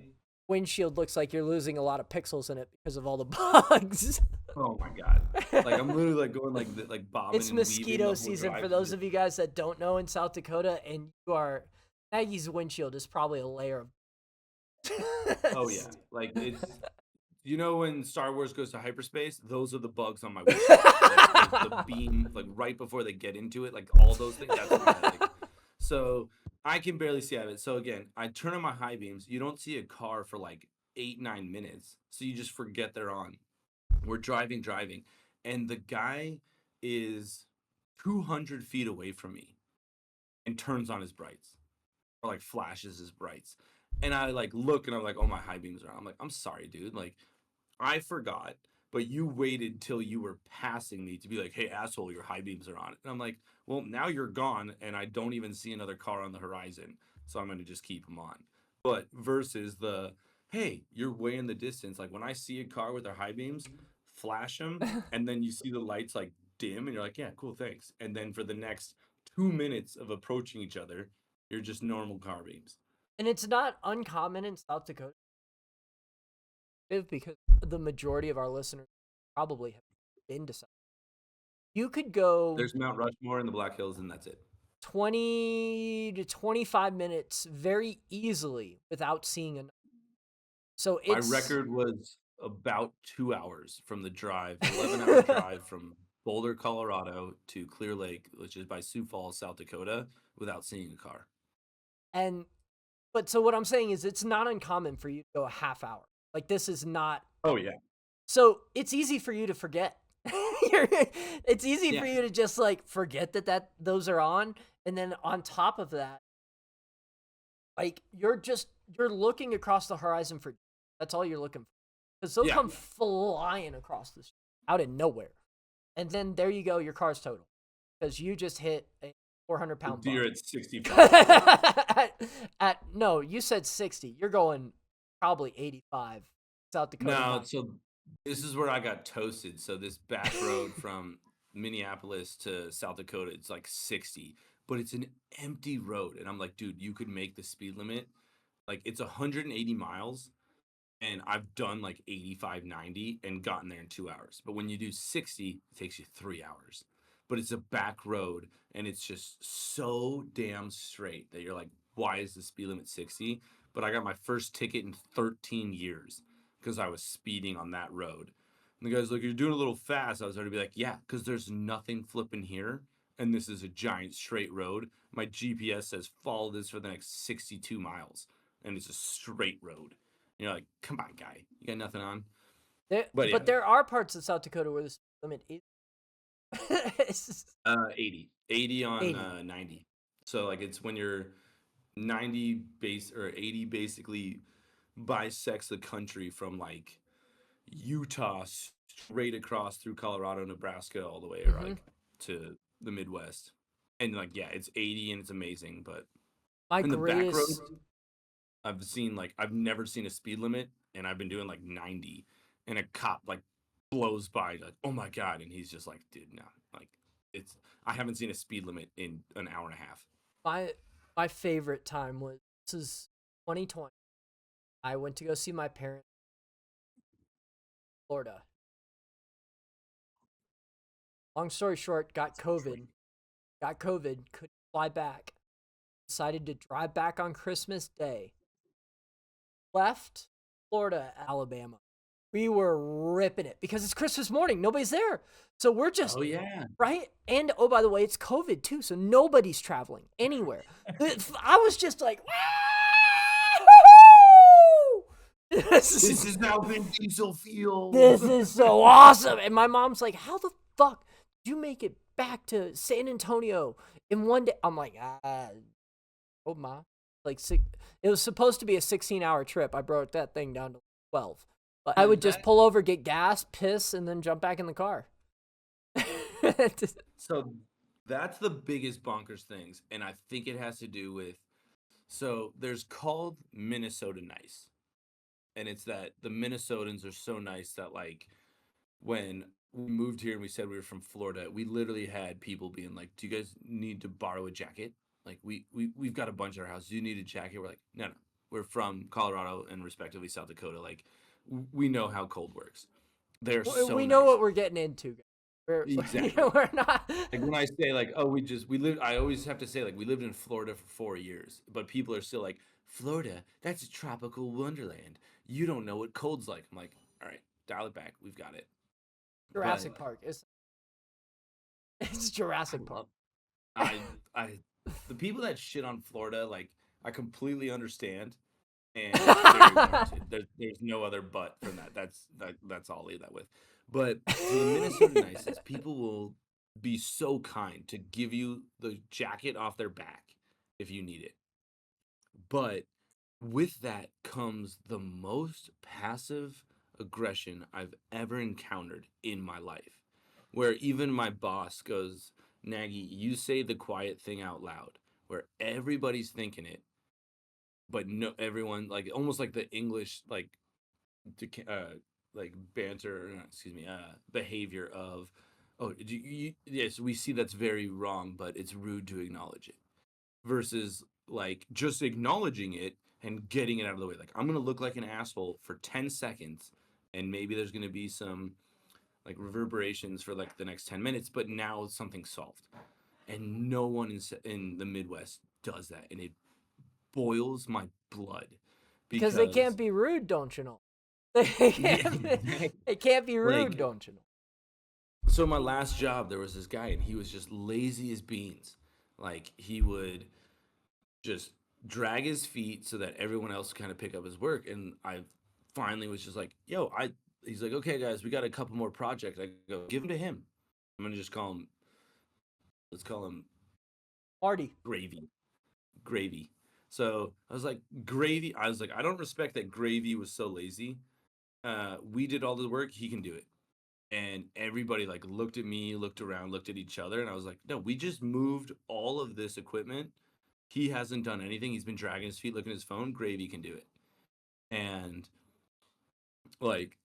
Speaker 2: windshield looks like you're losing a lot of pixels in it because of all the bugs.
Speaker 1: Oh my god! Like I'm literally like going like bobbing
Speaker 2: It's
Speaker 1: and weaving
Speaker 2: mosquito
Speaker 1: the whole
Speaker 2: season for
Speaker 1: drive.
Speaker 2: those of you guys that don't know in South Dakota, and you are Maggie's windshield is probably a layer
Speaker 1: Oh
Speaker 2: of.
Speaker 1: yeah, like it's when Star Wars goes to hyperspace, those are the bugs on my windshield. Like the beam, like right before they get into it, like all those things. That's what I like. So I can barely see out of it. So again, I turn on my high beams. You don't see a car for like 8, 9 minutes, so you just forget they're on. We're driving, and the guy is 200 feet away from me and turns on his brights or like flashes his brights. And I like look and I'm like, oh, my high beams are on. I'm like, I'm sorry, dude. Like, I forgot, but you waited till you were passing me to be like, hey, asshole, your high beams are on. And I'm like, well, now you're gone and I don't even see another car on the horizon. So I'm going to just keep them on. But versus hey, you're way in the distance. Like when I see a car with their high beams, flash them and then you see the lights like dim and you're like, yeah, cool, thanks. And then for the next 2 minutes of approaching each other, you're just normal car beams.
Speaker 2: And it's not uncommon in South Dakota because the majority of our listeners probably have been to South. You could go
Speaker 1: There's Mount Rushmore and the Black Hills, and that's it.
Speaker 2: 20 to 25 minutes very easily without seeing a. So
Speaker 1: My
Speaker 2: it's
Speaker 1: record was about 2 hours from the drive, 11-hour drive from. Boulder, Colorado to Clear Lake, which is by Sioux Falls, South Dakota, without seeing a car.
Speaker 2: And but so what I'm saying is it's not uncommon for you to go a half hour. Like this is not.
Speaker 1: Oh yeah.
Speaker 2: So it's easy for you to forget. It's easy
Speaker 1: Yeah.
Speaker 2: for you to just like forget that those are on, and then on top of that, like you're looking across the horizon for. That's all you're looking for, because they'll
Speaker 1: Yeah.
Speaker 2: come flying across the street out of nowhere, and then there you go, your car's total because you just hit a 400-pound
Speaker 1: You're
Speaker 2: bump.
Speaker 1: at 65.
Speaker 2: No, you said 60. You're going probably 85. South Dakota.
Speaker 1: No, so this is where I got toasted. So this back road from Minneapolis to South Dakota, it's like 60, but it's an empty road. And I'm like, dude, you could make the speed limit. Like it's 180 miles, and I've done like 85, 90 and gotten there in 2 hours. But when you do 60, it takes you 3 hours. But it's a back road, and it's just so damn straight that you're like, why is the speed limit 60? But I got my first ticket in 13 years because I was speeding on that road. And the guy's like, you're doing a little fast. I was already be like, yeah, because there's nothing flipping here. And this is a giant straight road. My GPS says follow this for the next 62 miles. And it's a straight road. You're like, come on, guy, you got nothing on. But yeah,
Speaker 2: But there are parts of South Dakota where the speed limit is
Speaker 1: 80 on
Speaker 2: 80.
Speaker 1: 90. So like it's when you're 90 base or 80 basically bisects the country from like Utah straight across through Colorado, Nebraska, all the way or like to the Midwest. And like yeah, it's 80 and it's amazing, but
Speaker 2: My
Speaker 1: in the back road,
Speaker 2: greatest.
Speaker 1: I've never seen a speed limit, and I've been doing like 90, and a cop like blows by like, oh my god, and he's just like, dude, no, like it's I haven't seen a speed limit in an hour and a half.
Speaker 2: My favorite time was, this is 2020. I went to go see my parents in Florida. Long story short, got COVID. Couldn't fly back. Decided to drive back on Christmas Day. Left Florida, Alabama. We were ripping it because it's Christmas morning. Nobody's there. So we're just,
Speaker 1: Oh yeah,
Speaker 2: right? And oh, by the way, it's COVID too. So nobody's traveling anywhere. I was just like,
Speaker 1: this is how Vin Diesel feels.
Speaker 2: this is so awesome. And my mom's like, how the fuck did you make it back to San Antonio in one day? I'm like, oh my. Like, it was supposed to be a 16-hour trip. I broke that thing down to 12. But I would just pull over, get gas, piss, and then jump back in the car.
Speaker 1: So that's the biggest bonkers things, and I think it has to do with so there's called Minnesota nice, and it's that the Minnesotans are so nice that like when we moved here and we said we were from Florida, we literally had people being like, "Do you guys need to borrow a jacket? Like we've got a bunch at our house. Do you need a jacket?" We're like, "No, no. We're from Colorado and respectively South Dakota. Like we know how cold works." They're so
Speaker 2: we know
Speaker 1: nice.
Speaker 2: what we're getting into.
Speaker 1: Exactly.
Speaker 2: We're not.
Speaker 1: Like when I say like, oh, we lived. I always have to say like we lived in Florida for 4 years, but people are still like, Florida, that's a tropical wonderland. You don't know what cold's like. I'm like, all right, dial it back. We've got it.
Speaker 2: Jurassic
Speaker 1: But
Speaker 2: Park. It's Jurassic
Speaker 1: I
Speaker 2: Park.
Speaker 1: love I the people that shit on Florida, like I completely understand, and it's very warranted. There's no other but from that. That's all I'll leave that with. But so the Minnesota niceness, people will be so kind to give you the jacket off their back if you need it. But with that comes the most passive aggression I've ever encountered in my life. Where even my boss goes, Nagy, you say the quiet thing out loud, where everybody's thinking it, but no, everyone like almost like the English like banter, excuse me, behavior of, oh, yes, we see that's very wrong, but it's rude to acknowledge it versus like just acknowledging it and getting it out of the way. Like I'm gonna look like an asshole for 10 seconds, and maybe there's gonna be some like reverberations for like the next 10 minutes, but now something's solved. And no one in the Midwest does that, and it boils my blood
Speaker 2: Because they
Speaker 1: because
Speaker 2: can't be rude, don't you know?
Speaker 1: yeah, exactly.
Speaker 2: They can't be rude,
Speaker 1: Like
Speaker 2: don't you know?
Speaker 1: So my last job, there was this guy, and he was just lazy as beans. Like he would just drag his feet so that everyone else kind of pick up his work. And I finally was just like, "Yo, I." He's like, "Okay, guys, we got a couple more projects." I go, "Give them to him." I'm gonna just call him. Let's call him
Speaker 2: Marty.
Speaker 1: Gravy. Gravy. So I was like, Gravy. I was like, I don't respect that Gravy was so lazy. We did all the work. He can do it. And everybody like looked at me, looked around, looked at each other, and I was like, no, we just moved all of this equipment. He hasn't done anything. He's been dragging his feet, looking at his phone. Gravy can do it. And like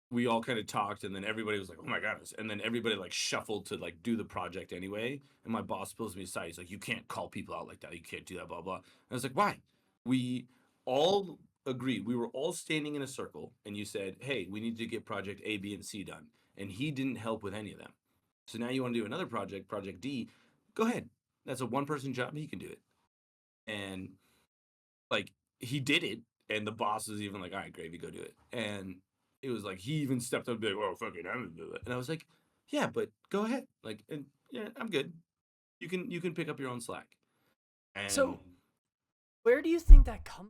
Speaker 1: we all kind of talked, and then everybody was like, "Oh my goodness!" And then everybody like shuffled to like do the project anyway. And my boss pulls me aside. He's like, "You can't call people out like that. You can't do that." Blah blah. And I was like, "Why?" We all agreed. We were all standing in a circle, and you said, "Hey, we need to get project A, B, and C done." And he didn't help with any of them. So now you want to do another project, project D. Go ahead. That's a one-person job. He can do it. And like he did it, and the boss was even like, "All right, Gravy, go do it." And it was like he even stepped up and be like, "Well, fucking, I'm gonna do it." And I was like, "Yeah, but go ahead. Like, and yeah, I'm good. You can pick up your own slack." And
Speaker 2: So where do you think that comes?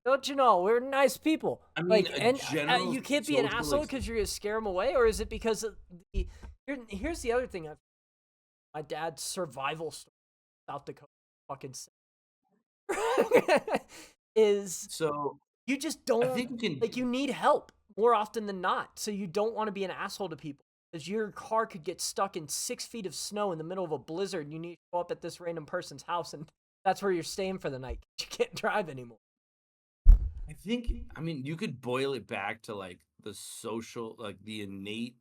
Speaker 2: Don't you know we're nice people?
Speaker 1: I mean,
Speaker 2: Like,
Speaker 1: a
Speaker 2: and
Speaker 1: general
Speaker 2: you can't be an
Speaker 1: social
Speaker 2: asshole
Speaker 1: like
Speaker 2: because you're gonna scare them away, or is it because of the? Here's the other thing. My dad's survival story, South Dakota, fucking is
Speaker 1: so
Speaker 2: you just
Speaker 1: I
Speaker 2: don't
Speaker 1: think you can.
Speaker 2: like you need help more often than not. So you don't want to be an asshole to people because your car could get stuck in 6 feet of snow in the middle of a blizzard. And you need to go up at this random person's house, and that's where you're staying for the night. You can't drive anymore.
Speaker 1: I think. I mean, you could boil it back to like the social, like the innate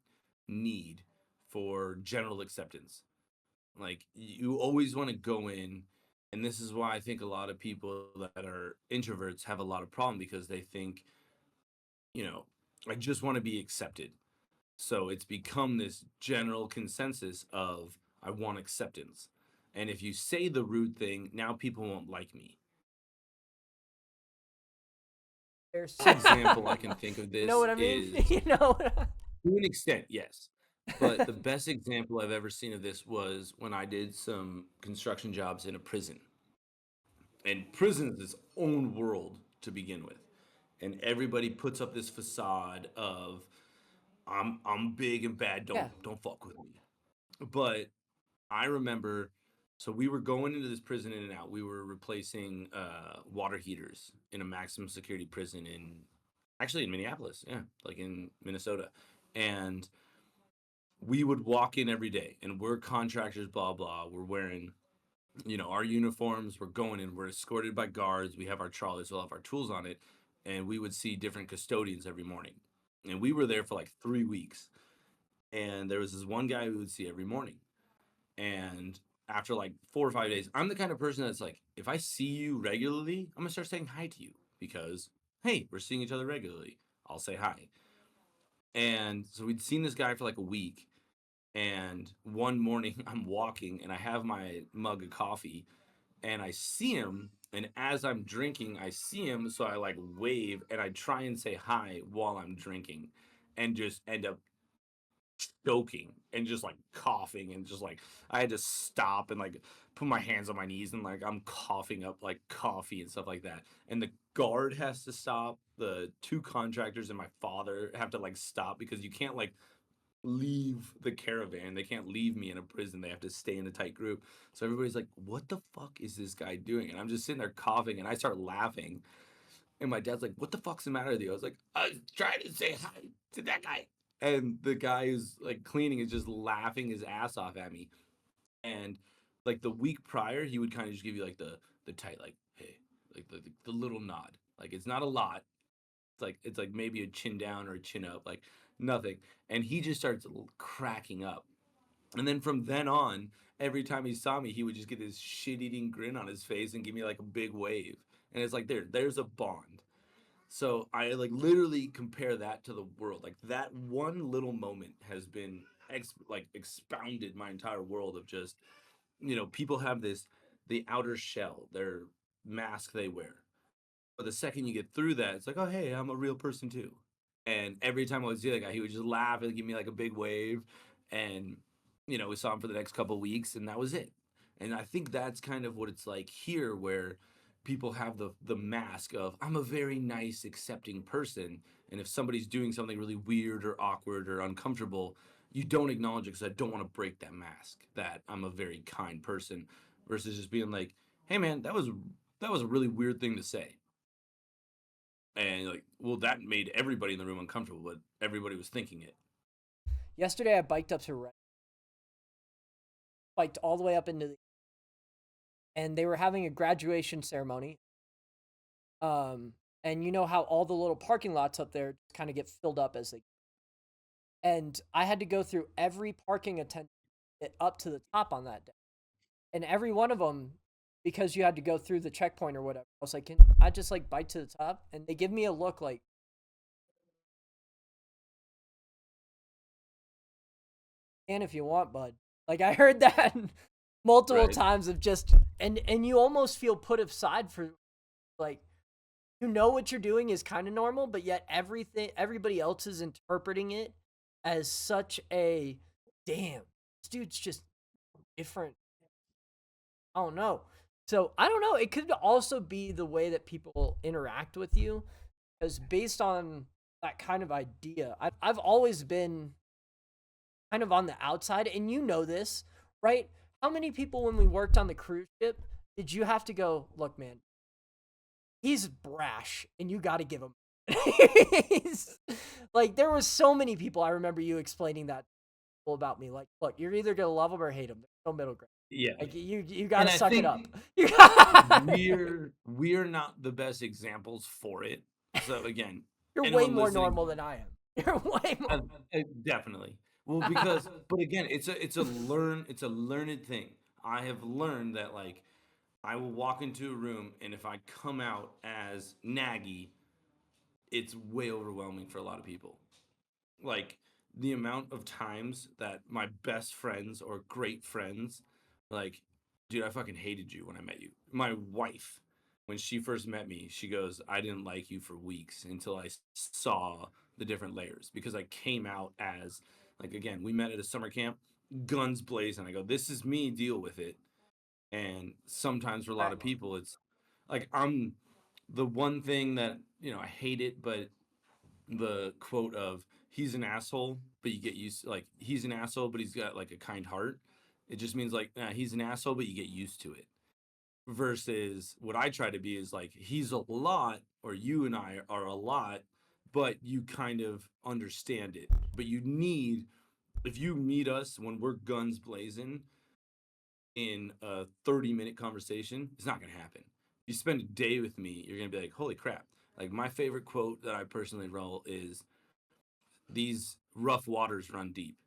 Speaker 1: need for general acceptance. Like you always want to go in, and this is why I think a lot of people that are introverts have a lot of problem because they think, you know, I just want to be accepted. So it's become this general consensus of I want acceptance. And if you say the rude thing, now people won't like me. Best example I can think of
Speaker 2: You know
Speaker 1: this
Speaker 2: what I mean?
Speaker 1: is
Speaker 2: You know.
Speaker 1: to an extent, yes. But the best example I've ever seen of this was when I did some construction jobs in a prison. And prison is its own world to begin with, and everybody puts up this facade of I'm big and bad,
Speaker 2: Yeah.
Speaker 1: don't fuck with me. But I remember, so we were going into this prison in and out. We were replacing water heaters in a maximum security prison in actually in Minneapolis, yeah, like in Minnesota. And we would walk in every day, and we're contractors, blah blah, we're wearing our uniforms. We're going in, we're escorted by guards, we have our trolleys, we'll have our tools on it. And we would see different custodians every morning, and we were there for like 3 weeks. And there was this one guy we would see every morning. And after like 4 or 5 days, I'm the kind of person that's like, if I see you regularly, I'm gonna start saying hi to you because, hey, we're seeing each other regularly, I'll say hi. And so we'd seen this guy for like a week. And one morning I'm walking and I have my mug of coffee, and I see him, and as I'm drinking, I see him, so I like wave and I try and say hi while I'm drinking, and just end up choking and just like coughing, and just like I had to stop and like put my hands on my knees, and like I'm coughing up like coffee and stuff like that. And the guard has to stop. The two contractors and my father have to like stop because you can't like leave the caravan. They can't leave me in a prison. They have to stay in a tight group. So everybody's like, "What the fuck is this guy doing?" And I'm just sitting there coughing, and I start laughing. And my dad's like, "What the fuck's the matter with you?" I was like, "I was trying to say hi to that guy." And the guy who's like cleaning is just laughing his ass off at me. And like the week prior, he would kind of just give you like the tight like, "Hey," like the little nod. Like it's not a lot. It's like maybe a chin down or a chin up, like nothing. And he just starts cracking up. And then from then on, every time he saw me, he would just get this shit-eating grin on his face and give me like a big wave. And it's like there's a bond. So I like literally compare that to the world. Like that one little moment has been like expounded my entire world of just people have this the outer shell, their mask they wear. But the second you get through that, it's like, oh hey, I'm a real person too. And every time I would see that guy, he would just laugh and give me like a big wave. And, we saw him for the next couple of weeks, and that was it. And I think that's kind of what it's like here, where people have the mask of, I'm a very nice, accepting person. And if somebody's doing something really weird or awkward or uncomfortable, you don't acknowledge it because I don't want to break that mask that I'm a very kind person, versus just being like, hey man, that was a really weird thing to say. And like, well, that made everybody in the room uncomfortable, but everybody was thinking it.
Speaker 2: Yesterday, I biked up to biked all the way up into the, and they were having a graduation ceremony. And you know how all the little parking lots up there kind of get filled up as they, and I had to go through every parking attendant up to the top on that day, and every one of them, because you had to go through the checkpoint or whatever. I was like, can I just like bike to the top? And they give me a look like, and if you want, bud. Like I heard that multiple
Speaker 1: Right.
Speaker 2: times of just, and you almost feel put aside for, like, you know what you're doing is kind of normal, but yet everybody else is interpreting it as such a, damn, this dude's just different. I don't know. So I don't know. It could also be the way that people interact with you, because based on that kind of idea, I've always been kind of on the outside, and you know this, right? How many people, when we worked on the cruise ship, did you have to go, look, man, he's brash, and you got to give him. Like, there was so many people, I remember you explaining that about me. Like, look, you're either going to love him or hate him. There's no middle ground.
Speaker 1: Yeah.
Speaker 2: Like, you got
Speaker 1: And
Speaker 2: to
Speaker 1: I
Speaker 2: suck it
Speaker 1: think
Speaker 2: up.
Speaker 1: we're not the best examples for it. So again,
Speaker 2: You're way
Speaker 1: anyone
Speaker 2: more
Speaker 1: listening,
Speaker 2: normal than I am. You're way more.
Speaker 1: definitely. Well, because, but again, it's a learned thing. I have learned that, like, I will walk into a room, and if I come out as Nagy, it's way overwhelming for a lot of people. Like, the amount of times that my best friends or great friends, like, dude, I fucking hated you when I met you. My wife, when she first met me, she goes, I didn't like you for weeks until I saw the different layers, because I came out as, like, again, we met at a summer camp, guns blazing. I go, this is me, deal with it. And sometimes for a lot of people, it's like, I'm the one thing that, I hate it, but the quote of, he's an asshole, but you get used to, like, he's an asshole, but he's got like a kind heart. It just means like, nah, he's an asshole, but you get used to it. Versus what I try to be is like, he's a lot, or you and I are a lot, but you kind of understand it. But if you meet us when we're guns blazing in a 30-minute conversation, it's not going to happen. You spend a day with me, you're going to be like, holy crap. Like, my favorite quote that I personally roll is, these rough waters run deep.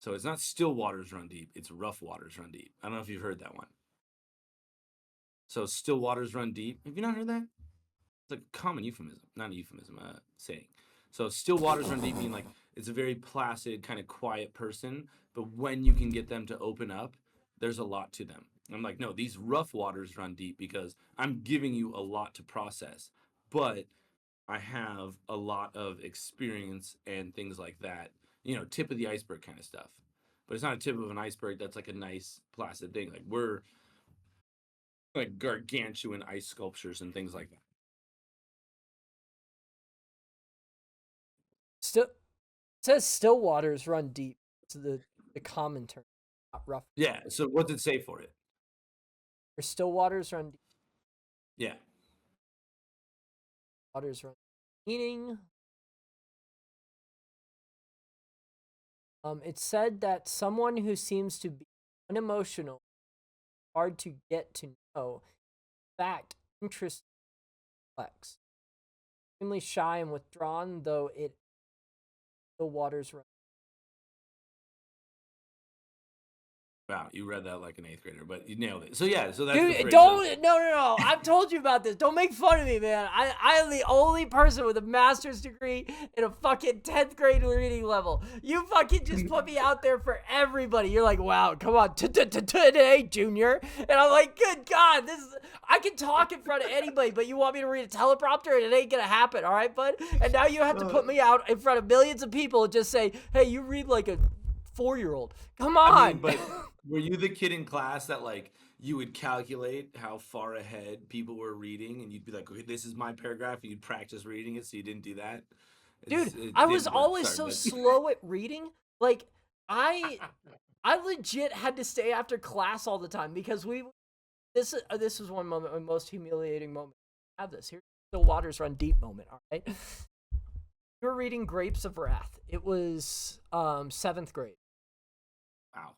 Speaker 1: So it's not still waters run deep, it's rough waters run deep. I don't know if you've heard that one. So still waters run deep. Have you not heard that? It's like a common euphemism, not a euphemism, saying. So still waters run deep, meaning like, it's a very placid, kind of quiet person, but when you can get them to open up, there's a lot to them. I'm like, no, these rough waters run deep because I'm giving you a lot to process, but I have a lot of experience and things like that, tip of the iceberg kind of stuff. But it's not a tip of an iceberg that's like a nice, placid thing. Like, we're like gargantuan ice sculptures and things like that.
Speaker 2: Still, it says still waters run deep. It's the common term, not rough.
Speaker 1: Yeah. So what's it say for it?
Speaker 2: Or still waters run deep.
Speaker 1: Yeah.
Speaker 2: Waters run deep. Meaning, it said that someone who seems to be unemotional, hard to get to know, in fact, interest complex, extremely shy and withdrawn, though it still waters run.
Speaker 1: Wow, you read that like an 8th grader, but you nailed it. So yeah, so that's
Speaker 2: Dude,
Speaker 1: the phrase.
Speaker 2: no. I've told you about this. Don't make fun of me, man. I am the only person with a master's degree in a fucking 10th grade reading level. You fucking just put me out there for everybody. You're like, wow, come on, today, junior. And I'm like, good God, I can talk in front of anybody, but you want me to read a teleprompter and it ain't gonna happen, all right, bud? And now you have to put me out in front of millions of people and just say, hey, you read like a 4-year-old. Come
Speaker 1: I
Speaker 2: on.
Speaker 1: mean, but were you the kid in class that like you would calculate how far ahead people were reading, and you'd be like, okay, this is my paragraph, and you'd practice reading it, so you didn't do that?
Speaker 2: Dude,
Speaker 1: It
Speaker 2: I was
Speaker 1: didn't work.
Speaker 2: always
Speaker 1: Sorry,
Speaker 2: so
Speaker 1: bud.
Speaker 2: slow at reading. Like I I legit had to stay after class all the time because this was one moment, my most humiliating moment. I have this here. The waters run deep moment, all right? We were reading Grapes of Wrath. It was 7th grade.
Speaker 1: Wow,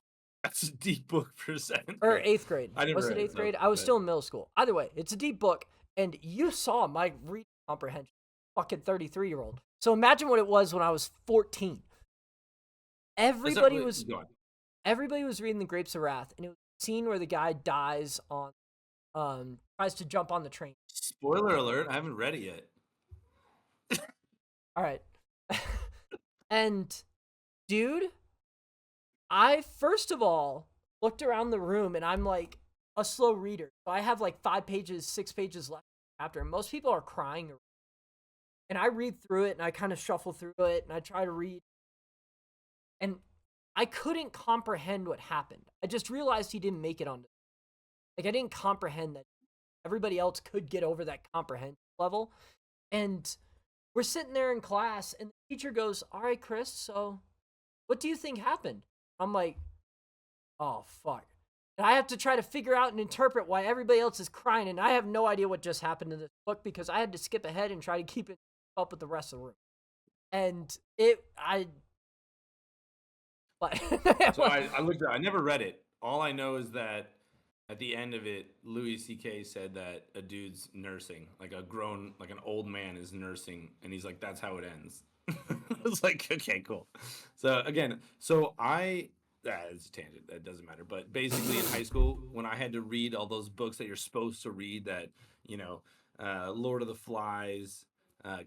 Speaker 1: that's a deep book for seventh
Speaker 2: Or
Speaker 1: grade.
Speaker 2: 8th grade.
Speaker 1: I never
Speaker 2: Was it
Speaker 1: read it,
Speaker 2: 8th
Speaker 1: so
Speaker 2: grade? I was
Speaker 1: but
Speaker 2: still in middle school. Either way, it's a deep book, and you saw my reading comprehension. Fucking 33-year-old. So imagine what it was when I was 14. Everybody was
Speaker 1: go on.
Speaker 2: everybody was reading the Grapes of Wrath, and it was a scene where the guy dies on tries to jump on the train.
Speaker 1: Spoiler alert! I haven't read it yet.
Speaker 2: All right. And dude, I first of all looked around the room and I'm like a slow reader. So I have like 5 pages, 6 pages left after. And most people are crying. And I read through it and I kind of shuffle through it and I try to read. And I couldn't comprehend what happened. I just realized he didn't make it on. Like I didn't comprehend that everybody else could get over that comprehension level. And we're sitting there in class and the teacher goes, "All right, Chris, so what do you think happened?" I'm like, "Oh, fuck." And I have to try to figure out and interpret why everybody else is crying. And I have no idea what just happened in this book because I had to skip ahead and try to keep it up with the rest of the room. And but
Speaker 1: So I looked. I never read it. All I know is that at the end of it, Louis C.K. said that a dude's nursing, like a grown, like an old man is nursing, and he's like, "That's how it ends." I was like, "Okay, cool." So again, it's a tangent. That doesn't matter. But basically, in high school, when I had to read all those books that you're supposed to read, that you know, Lord of the Flies,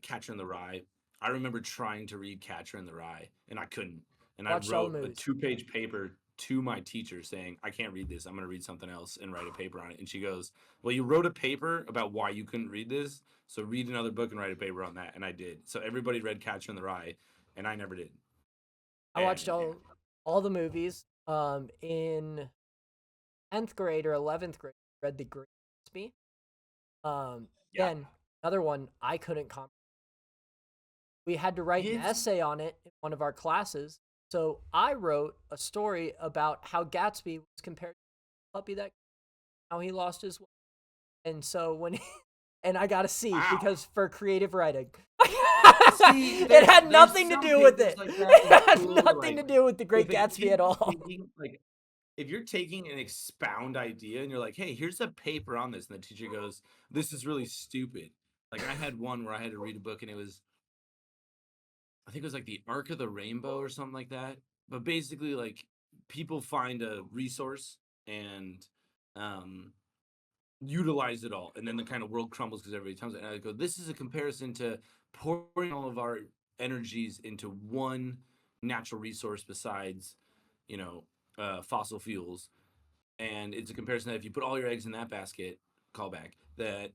Speaker 1: Catcher in the Rye. I remember trying to read Catcher in the Rye, and I couldn't. And I
Speaker 2: watched all the
Speaker 1: wrote a
Speaker 2: movies.
Speaker 1: 2-page paper to my teacher saying, I can't read this. I'm going to read something else and write a paper on it. And she goes, well, you wrote a paper about why you couldn't read this. So read another book and write a paper on that. And I did. So everybody read Catcher in the Rye, and I never did.
Speaker 2: I watched
Speaker 1: And yeah,
Speaker 2: all the movies. In 10th grade or 11th grade, I read The Great Gatsby.
Speaker 1: yeah.
Speaker 2: Again, another one I couldn't comprehend. We had to write an
Speaker 1: It's
Speaker 2: essay on it in one of our classes. So I wrote a story about how Gatsby was compared to the puppy that how he lost his way. And so and I got a C
Speaker 1: wow.
Speaker 2: because for creative writing.
Speaker 1: See,
Speaker 2: It had
Speaker 1: there's
Speaker 2: nothing to
Speaker 1: some
Speaker 2: do with
Speaker 1: papers
Speaker 2: it.
Speaker 1: like that
Speaker 2: It
Speaker 1: in
Speaker 2: had
Speaker 1: school where,
Speaker 2: nothing
Speaker 1: like,
Speaker 2: to do with the Great
Speaker 1: if a
Speaker 2: Gatsby at
Speaker 1: kid is
Speaker 2: all.
Speaker 1: taking like if you're taking an expound idea and you're like, hey, here's a paper on this, and the teacher goes, this is really stupid. Like I had one where I had to read a book and it was, I think it was like the Arc of the Rainbow or something like that. But basically, like people find a resource and um utilize it all, and then the kind of world crumbles because everybody tells it. And I go, this is a comparison to pouring all of our energies into one natural resource besides, you know, fossil fuels, and it's a comparison that if you put all your eggs in that basket, callback, that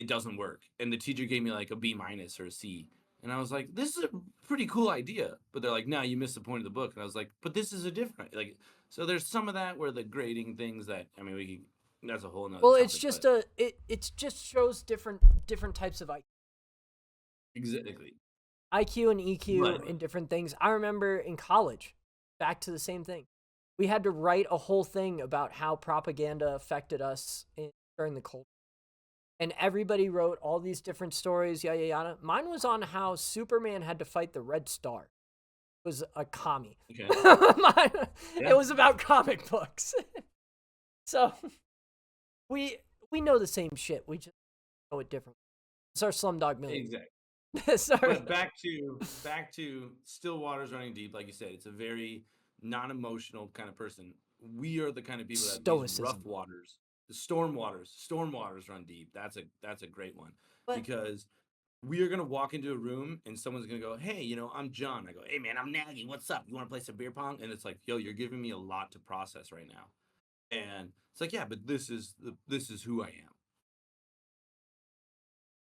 Speaker 1: it doesn't work. And the teacher gave me like a B minus or a C. And I was like, this is a pretty cool idea. But they're like, no, you missed the point of the book. And I was like, but this is a different, like, so there's some of that where the grading things that, I mean, that's a whole nother
Speaker 2: Well, it's
Speaker 1: topic,
Speaker 2: just
Speaker 1: but
Speaker 2: it just shows different types of
Speaker 1: exactly.
Speaker 2: IQ and EQ
Speaker 1: But
Speaker 2: and different things. I remember in college, back to the same thing. We had to write a whole thing about how propaganda affected us during the Cold War. And everybody wrote all these different stories, yada, yada. Mine was on how Superman had to fight the Red Star. It was a commie.
Speaker 1: okay.
Speaker 2: It was about comic books. So we know the same shit. We just know it differently. It's our Slumdog Millionaire.
Speaker 1: Exactly.
Speaker 2: Sorry.
Speaker 1: But back to still waters running deep, like you said, it's a very non-emotional kind of person. We are the kind of people that these
Speaker 2: Stoicism.
Speaker 1: rough waters, the storm waters run deep. That's a great one.
Speaker 2: But
Speaker 1: Because we are gonna walk into a room and someone's gonna go, hey, I'm John. I go, hey man, I'm Nagy. What's up? You wanna play some beer pong? And it's like, yo, you're giving me a lot to process right now. And it's like, yeah, but this is who I am.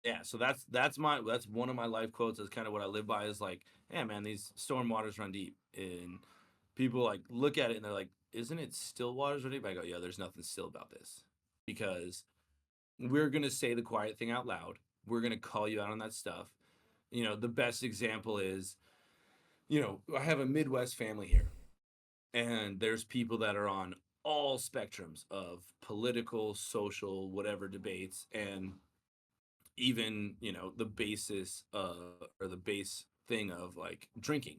Speaker 1: Yeah, so that's one of my life quotes. That's kind of what I live by. Is like, yeah, man, these storm waters run deep, and people like look at it and they're like, isn't it still water's ready? But I go, yeah, there's nothing still about this because we're going to say the quiet thing out loud. We're going to call you out on that stuff. The best example is, I have a Midwest family here, and there's people that are on all spectrums of political, social, whatever debates, and even, the basis or the base thing of like drinking.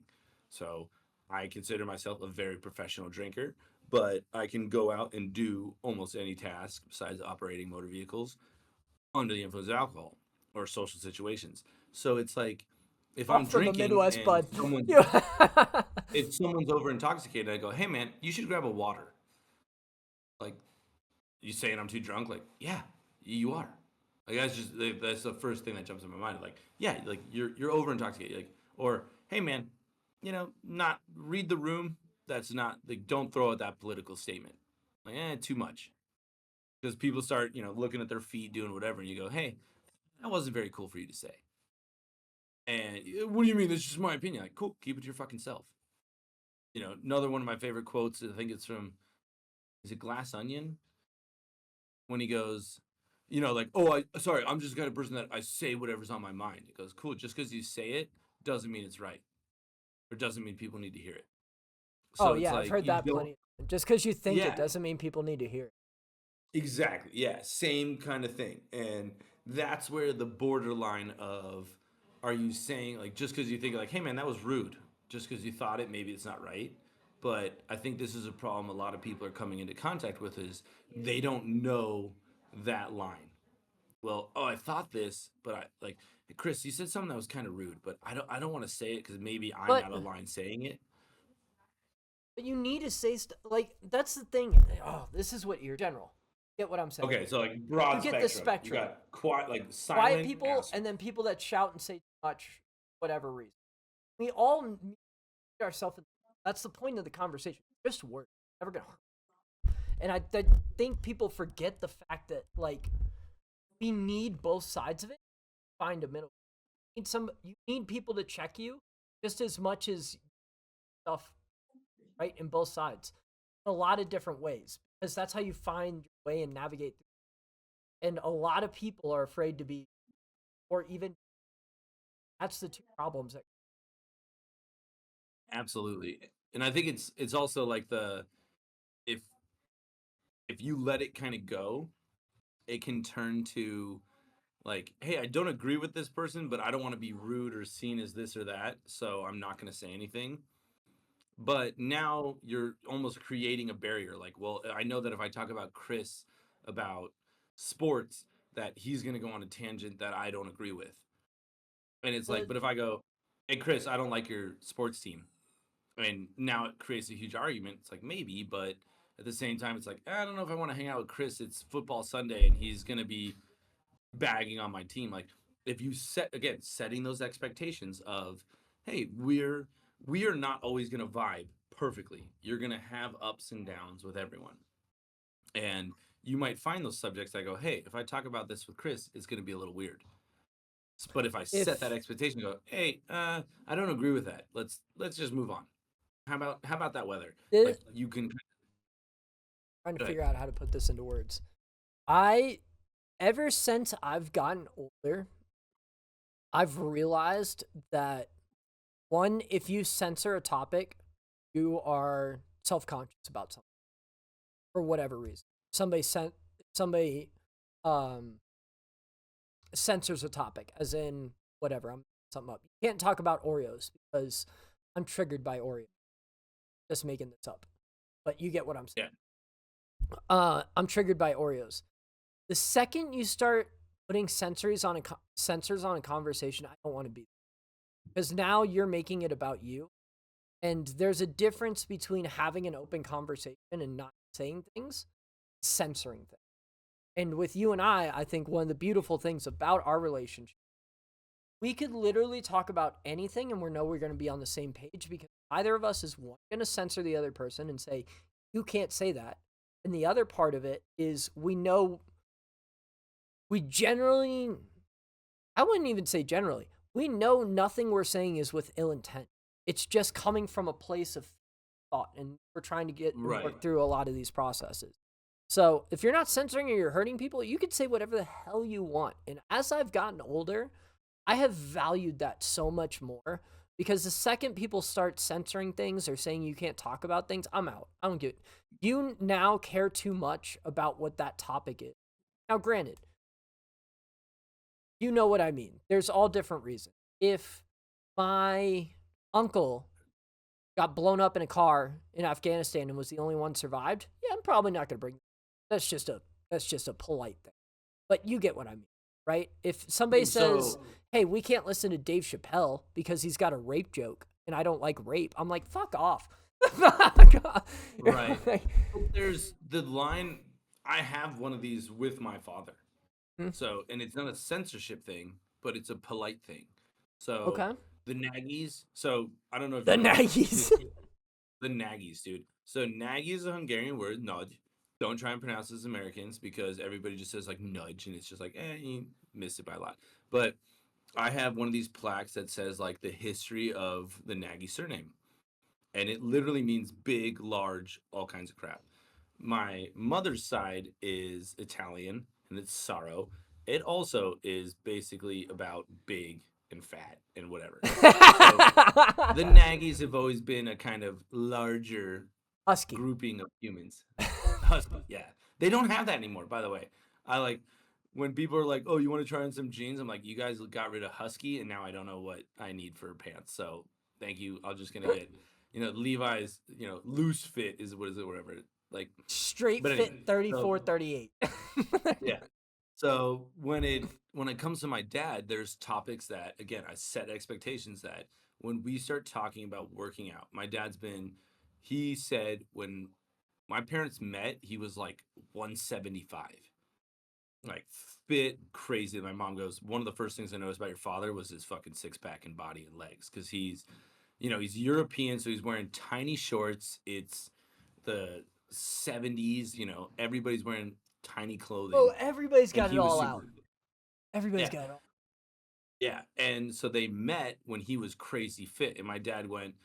Speaker 1: So I consider myself a very professional drinker, but I can go out and do almost any task besides operating motor vehicles under the influence of alcohol or social situations. So it's like if I'm
Speaker 2: Off from the
Speaker 1: drinking
Speaker 2: Midwest,
Speaker 1: and
Speaker 2: bud.
Speaker 1: someone
Speaker 2: Yeah.
Speaker 1: if someone's over intoxicated, I go, "Hey man, you should grab a water." Like, you saying I'm too drunk? Like, yeah, you are. Like that's the first thing that jumps in my mind. Like, yeah, like you're over intoxicated. Like, or hey man, not read the room. That's not like don't throw out that political statement. Like, too much. Because people start, looking at their feet, doing whatever, and you go, hey, that wasn't very cool for you to say. And what do you mean? That's just my opinion. Like, cool, keep it to your fucking self. Another one of my favorite quotes, I think it's from, is it Glass Onion? When he goes, like, oh, sorry, I'm just the kind of person that I say whatever's on my mind. He goes, cool, just because you say it doesn't mean it's right, or doesn't mean people need to hear it.
Speaker 2: Oh
Speaker 1: So it's
Speaker 2: yeah, I've
Speaker 1: like,
Speaker 2: heard
Speaker 1: you
Speaker 2: that
Speaker 1: don't,
Speaker 2: plenty. Just because you think it
Speaker 1: yeah,
Speaker 2: doesn't mean people need to hear it.
Speaker 1: exactly. Yeah, same kind of thing. And that's where the borderline of are you saying like just because you think like, hey man, that was rude, just because you thought it, maybe it's not right. But I think this is a problem a lot of people are coming into contact with is they don't know that line. Well, oh, I thought this, but I like hey, Chris, you said something that was kind of rude, but I don't want to say it because maybe I'm
Speaker 2: But
Speaker 1: out of line saying it.
Speaker 2: but you need to say like that's the thing. Oh, this is what you're general. Get what I'm saying?
Speaker 1: Okay, so like
Speaker 2: You
Speaker 1: broad
Speaker 2: get the
Speaker 1: spectrum. You
Speaker 2: spectrum.
Speaker 1: got quiet, like
Speaker 2: Quiet
Speaker 1: silent
Speaker 2: people
Speaker 1: asshole.
Speaker 2: and then people that shout and say too much, whatever reason. We all meet ourselves. That's the point of the conversation. Just work. Never gonna hurt. And I think people forget the fact that like we need both sides of it. Find a middle. You need people to check you just as much as stuff, right? In both sides, in a lot of different ways, because that's how you find your way and navigate. And a lot of people are afraid to be, or even that's the two problems.
Speaker 1: Absolutely. And I think it's also like the if if you let it kind of go, it can turn to like, hey, I don't agree with this person, but I don't want to be rude or seen as this or that, so I'm not going to say anything. But now you're almost creating a barrier. Like, well, I know that if I talk about Chris about sports, that he's going to go on a tangent that I don't agree with. And it's like,
Speaker 2: But
Speaker 1: but if I go, hey, Chris, I don't like your sports team. I mean, now it creates a huge argument. It's like maybe, but at the same time, it's like I don't know if I want to hang out with Chris. It's football Sunday, and he's gonna be bagging on my team. Like if you setting those expectations of, hey, we are not always gonna vibe perfectly. You're gonna have ups and downs with everyone, and you might find those subjects that go, hey, if I talk about this with Chris, it's gonna be a little weird. But if I set that
Speaker 2: if
Speaker 1: expectation, go, hey, I don't agree with that. Let's just move on. How about that weather?
Speaker 2: this,
Speaker 1: Like you can
Speaker 2: trying to
Speaker 1: go ahead.
Speaker 2: figure out how to put this into words, I ever since I've gotten older, I've realized that one, if you censor a topic, you are self-conscious about something for whatever reason. Somebody um censors a topic, as in whatever. I'm something up. You can't talk about Oreos because I'm triggered by Oreos. Just making this up, but you get what I'm saying.
Speaker 1: Yeah,
Speaker 2: I'm triggered by Oreos. The second you start putting sensors on a conversation, I don't want to be, because now you're making it about you. And there's a difference between having an open conversation and not saying things, censoring things. And with you and I think one of the beautiful things about our relationship, we could literally talk about anything and we know we're going to be on the same page because either of us is one going to censor the other person and say, you can't say that. And the other part of it is we know we generally, I wouldn't even say generally, we know nothing we're saying is with ill intent. It's just coming from a place of thought, and we're trying to get and
Speaker 1: Right.
Speaker 2: work through a lot of these processes. So if you're not censoring or you're hurting people, you can say whatever the hell you want. And as I've gotten older, I have valued that so much more, because the second people start censoring things or saying you can't talk about things, I'm out. I don't get it. You now care too much about what that topic is. Now, granted, you know what I mean. There's all different reasons. If my uncle got blown up in a car in Afghanistan and was the only one survived, yeah, I'm probably not going to bring. That's just a polite thing. But you get what I mean, right? If somebody says, "Hey, we can't listen to Dave Chappelle because he's got a rape joke and I don't like rape," I'm like, "Fuck off."
Speaker 1: Right. There's the line. I have one of these with my father. So, and it's not a censorship thing, but it's a polite thing. So,
Speaker 2: Okay.
Speaker 1: the Nagys. So, I don't know if
Speaker 2: The
Speaker 1: you know
Speaker 2: Nagys.
Speaker 1: the Nagys, dude. So, Nagy is a Hungarian word, nudge. Don't try and pronounce it as Americans because everybody just says like nudge, and it's just like, you missed it by a lot. But I have one of these plaques that says like the history of the Nagy surname, and it literally means big, large, all kinds of crap. My mother's side is Italian, and it's sorrow. It also is basically about big and fat and whatever. So the Nagys have always been a kind of larger
Speaker 2: Husky.
Speaker 1: grouping of humans. Husky, yeah. They don't have that anymore, by the way. I like when people are like, "Oh, you want to try on some jeans?" I'm like, "You guys got rid of Husky, and now I don't know what I need for pants. So thank you. I'm just gonna get, Levi's, loose fit is what is it, whatever. Like
Speaker 2: Straight
Speaker 1: but
Speaker 2: fit
Speaker 1: anyway,
Speaker 2: 34, 38.
Speaker 1: yeah. So when it comes to my dad, there's topics that again I set expectations that when we start talking about working out, he said when my parents met, he was like 175, like fit crazy. My mom goes, one of the first things I noticed about your father was his fucking six pack and body and legs, because he's European, so he's wearing tiny shorts. It's the 70s, everybody's wearing tiny clothing.
Speaker 2: Oh, everybody's
Speaker 1: And
Speaker 2: got it
Speaker 1: he was
Speaker 2: all
Speaker 1: super
Speaker 2: out. Everybody's
Speaker 1: Yeah.
Speaker 2: got it all.
Speaker 1: Yeah. And so they met when he was crazy fit. And my dad went,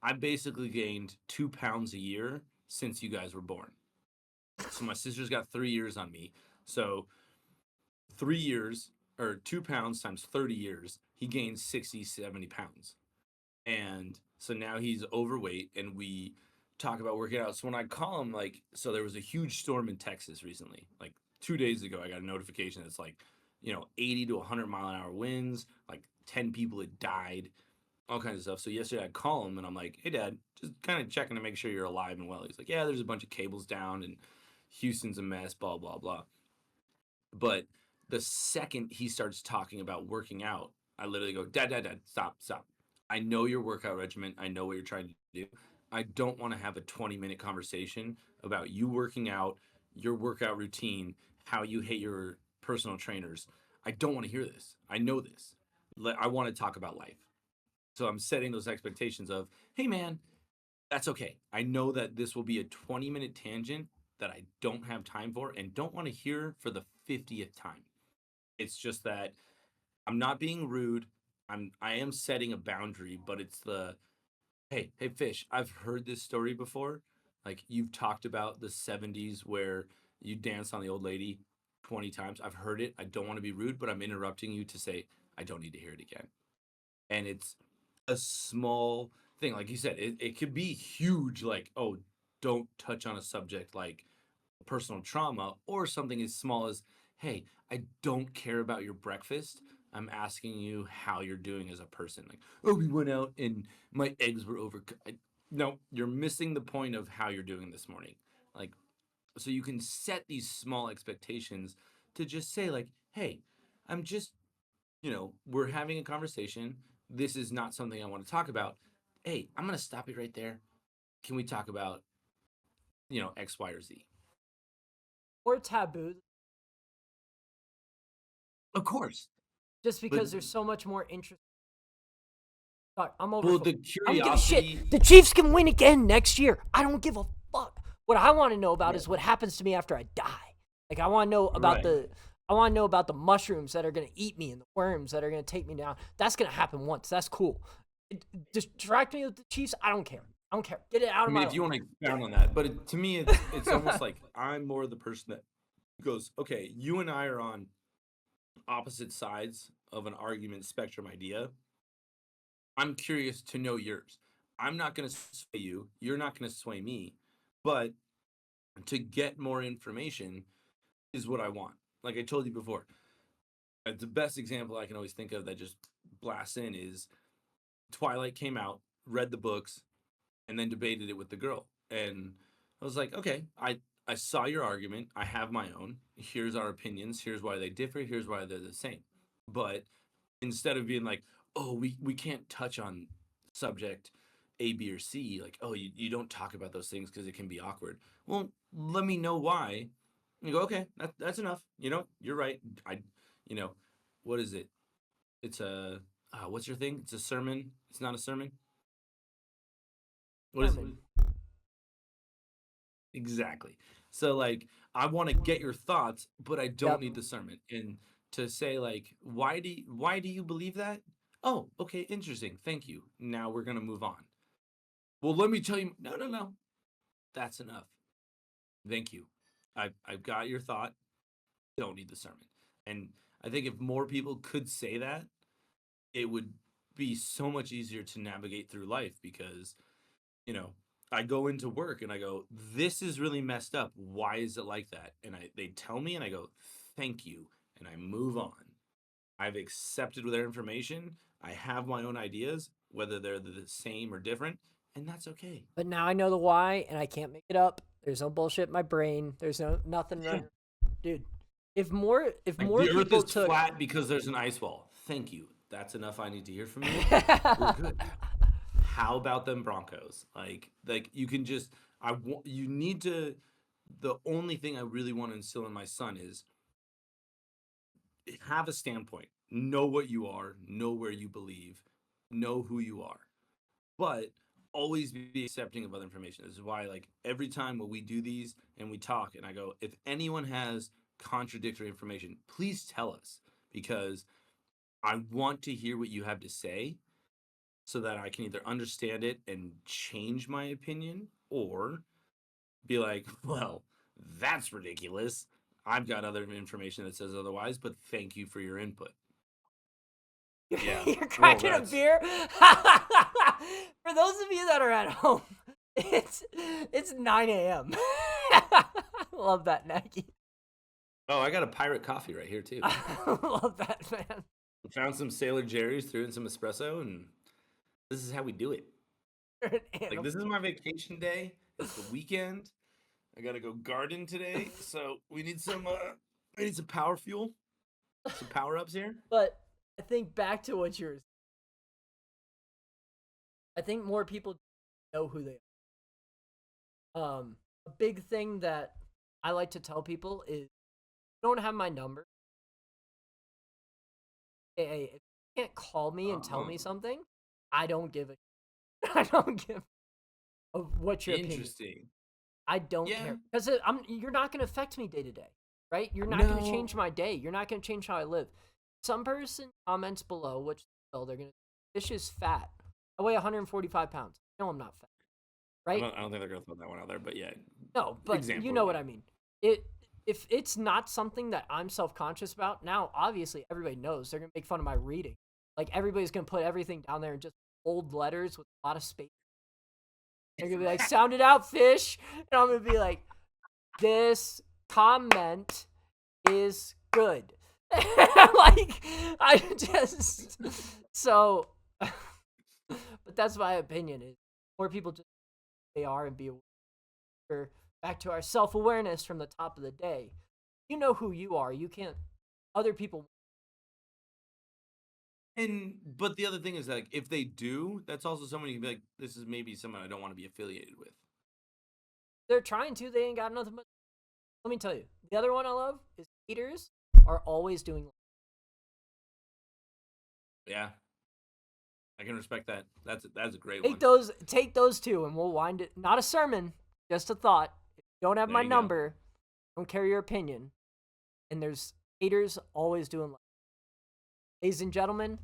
Speaker 1: I basically gained 2 pounds a year since you guys were born. So my sister's got 3 years on me. So 3 years or 2 pounds times 30 years, he gained 60, 70 pounds. And so now he's overweight, and we talk about working out. So when I call him, like, so there was a huge storm in Texas recently. Like 2 days ago, I got a notification that's like, 80 to 100-mile-an-hour winds, like 10 people had died, all kinds of stuff. So yesterday I call him and I'm like, "Hey, Dad, just kind of checking to make sure you're alive and well." He's like, "Yeah, there's a bunch of cables down and Houston's a mess, blah, blah, blah." But the second he starts talking about working out, I literally go, "Dad, Dad, Dad, stop, stop. I know your workout regimen. I know what you're trying to do. I don't want to have a 20-minute conversation about you working out, your workout routine, how you hate your personal trainers. I don't want to hear this. I know this. I want to talk about life." So I'm setting those expectations of, "Hey, man, that's okay. I know that this will be a 20-minute tangent that I don't have time for and don't want to hear for the 50th time. It's just that I'm not being rude. I am setting a boundary, but it's the, hey, Fish, I've heard this story before. Like, you've talked about the 70s where you danced on the old lady 20 times. I've heard it. I don't want to be rude, but I'm interrupting you to say I don't need to hear it again." And it's a small thing. Like you said, it could be huge, like, "Oh, don't touch on a subject like personal trauma," or something as small as, "Hey, I don't care about your breakfast. I'm asking you how you're doing as a person." Like, "Oh, we went out and my eggs were overcooked." No, you're missing the point of how you're doing this morning. Like, so you can set these small expectations to just say like, "Hey, I'm just, we're having a conversation. This is not something I want to talk about. Hey, I'm going to stop it right there. Can we talk about, X, Y, or Z?"
Speaker 2: Or taboo,
Speaker 1: Of course.
Speaker 2: just
Speaker 1: But
Speaker 2: because there's so much more interest. Fuck, I'm over.
Speaker 1: well, the
Speaker 2: I don't give a shit.
Speaker 1: curiosity.
Speaker 2: The Chiefs can win again next year. I don't give a fuck. What I want to know about is what happens to me after I die. Like, I want to know about
Speaker 1: Right.
Speaker 2: the mushrooms that are gonna eat me and the worms that are gonna take me down. That's gonna happen once. That's cool. Distract me with the Chiefs. I don't care. I don't care. Get it out
Speaker 1: I
Speaker 2: of
Speaker 1: mean,
Speaker 2: my
Speaker 1: if you
Speaker 2: life.
Speaker 1: want to expound on that, but to me, it's almost like I'm more the person that goes, okay, you and I are on opposite sides of an argument spectrum idea. I'm curious to know yours. I'm not going to sway you. You're not going to sway me. But to get more information is what I want. Like I told you before, the best example I can always think of that just blasts in is Twilight came out, read the books, and then debated it with the girl. And I was like, okay, I saw your argument. I have my own. Here's our opinions. Here's why they differ. Here's why they're the same. But instead of being like, oh, we can't touch on subject A, B, or C, like, oh, you don't talk about those things because it can be awkward. Well, let me know why. And you go, okay, that's enough. You're right. You know, what is it? It's a, what's your thing? It's a sermon. It's not a sermon. What is it?
Speaker 2: Sermon.
Speaker 1: Exactly. So like I want to get your thoughts, but I don't
Speaker 2: Yep.
Speaker 1: need the sermon. And to say like why do you believe that? Oh, okay, interesting. Thank you. Now we're going to move on. Well, let me tell you, no, no, no. That's enough. Thank you. I've got your thought. Don't need the sermon. And I think if more people could say that, it would be so much easier to navigate through life because you know, I go into work and I go, this is really messed up. Why is it like that? And they tell me and I go, thank you. And I move on. I've accepted their information. I have my own ideas, whether they're the same or different, and that's okay.
Speaker 2: But now I know the why, and I can't make it up. There's no bullshit in my brain. There's nothing
Speaker 1: Yeah.
Speaker 2: running. Dude, if
Speaker 1: Like
Speaker 2: more
Speaker 1: the earth
Speaker 2: people
Speaker 1: is
Speaker 2: took
Speaker 1: flat because there's an ice wall. Thank you. That's enough I need to hear from you. We're good. How about them Broncos? Like you can just you need to the only thing I really want to instill in my son is have a standpoint. Know what you are, know where you believe, know who you are. But always be accepting of other information. This is why like every time when we do these and we talk and I go, if anyone has contradictory information, please tell us because I want to hear what you have to say so that I can either understand it and change my opinion or be like, well, that's ridiculous. I've got other information that says otherwise, but thank you for your input. Yeah.
Speaker 2: you're
Speaker 1: Well,
Speaker 2: cracking a
Speaker 1: that's.
Speaker 2: beer. For those of you that are at home, it's 9 a.m. Love that, Nagy.
Speaker 1: Oh, I got a pirate coffee right here too.
Speaker 2: I love that, man.
Speaker 1: Found some Sailor Jerry's, threw in some espresso, and this is how we do it.
Speaker 2: You're an
Speaker 1: Like
Speaker 2: animal.
Speaker 1: this is my vacation day. It's the weekend. I gotta go garden today, so we need some power fuel, some power ups here.
Speaker 2: But I think back to what you're. I think more people know who they are. A big thing that I like to tell people is, you don't have my number. Hey, if you can't call me and tell me something, I don't give a. I don't give of what your opinion.
Speaker 1: Interesting.
Speaker 2: I don't
Speaker 1: Yeah.
Speaker 2: care because you're not going to affect me day to day, right? You're not going to
Speaker 1: No.
Speaker 2: change my day. You're not going to change how I live. Some person comments below, which they're going to. This is fat. I weigh 145 pounds. No, I'm not fat,
Speaker 1: I
Speaker 2: right?
Speaker 1: don't. I don't think they're gonna throw that one out there, but yeah.
Speaker 2: No, but you
Speaker 1: Example.
Speaker 2: know what
Speaker 1: Yeah.
Speaker 2: I mean. If it's not something that I'm self-conscious about, now obviously everybody knows they're gonna make fun of my reading. Like everybody's gonna put everything down there in just bold letters with a lot of space. They're gonna be like, "Sound it out, fish," and I'm gonna be like, "This comment is good." Like I just so, but that's my opinion. Is more people just they are and be aware. Back to our self-awareness from the top of the day. You know who you are. You can't. Other people.
Speaker 1: But the other thing is like if they do, that's also someone you can be like, this is maybe someone I don't want to be affiliated with.
Speaker 2: They're trying to. They ain't got nothing but. Let me tell you. The other one I love is haters are always doing.
Speaker 1: Yeah. I can respect that. That's a great
Speaker 2: Take
Speaker 1: one.
Speaker 2: those. Take those two, and we'll wind it. Not a sermon, just a thought. If you don't have
Speaker 1: There
Speaker 2: my
Speaker 1: you go.
Speaker 2: number, don't care your opinion. And there's haters always doing. Ladies and gentlemen.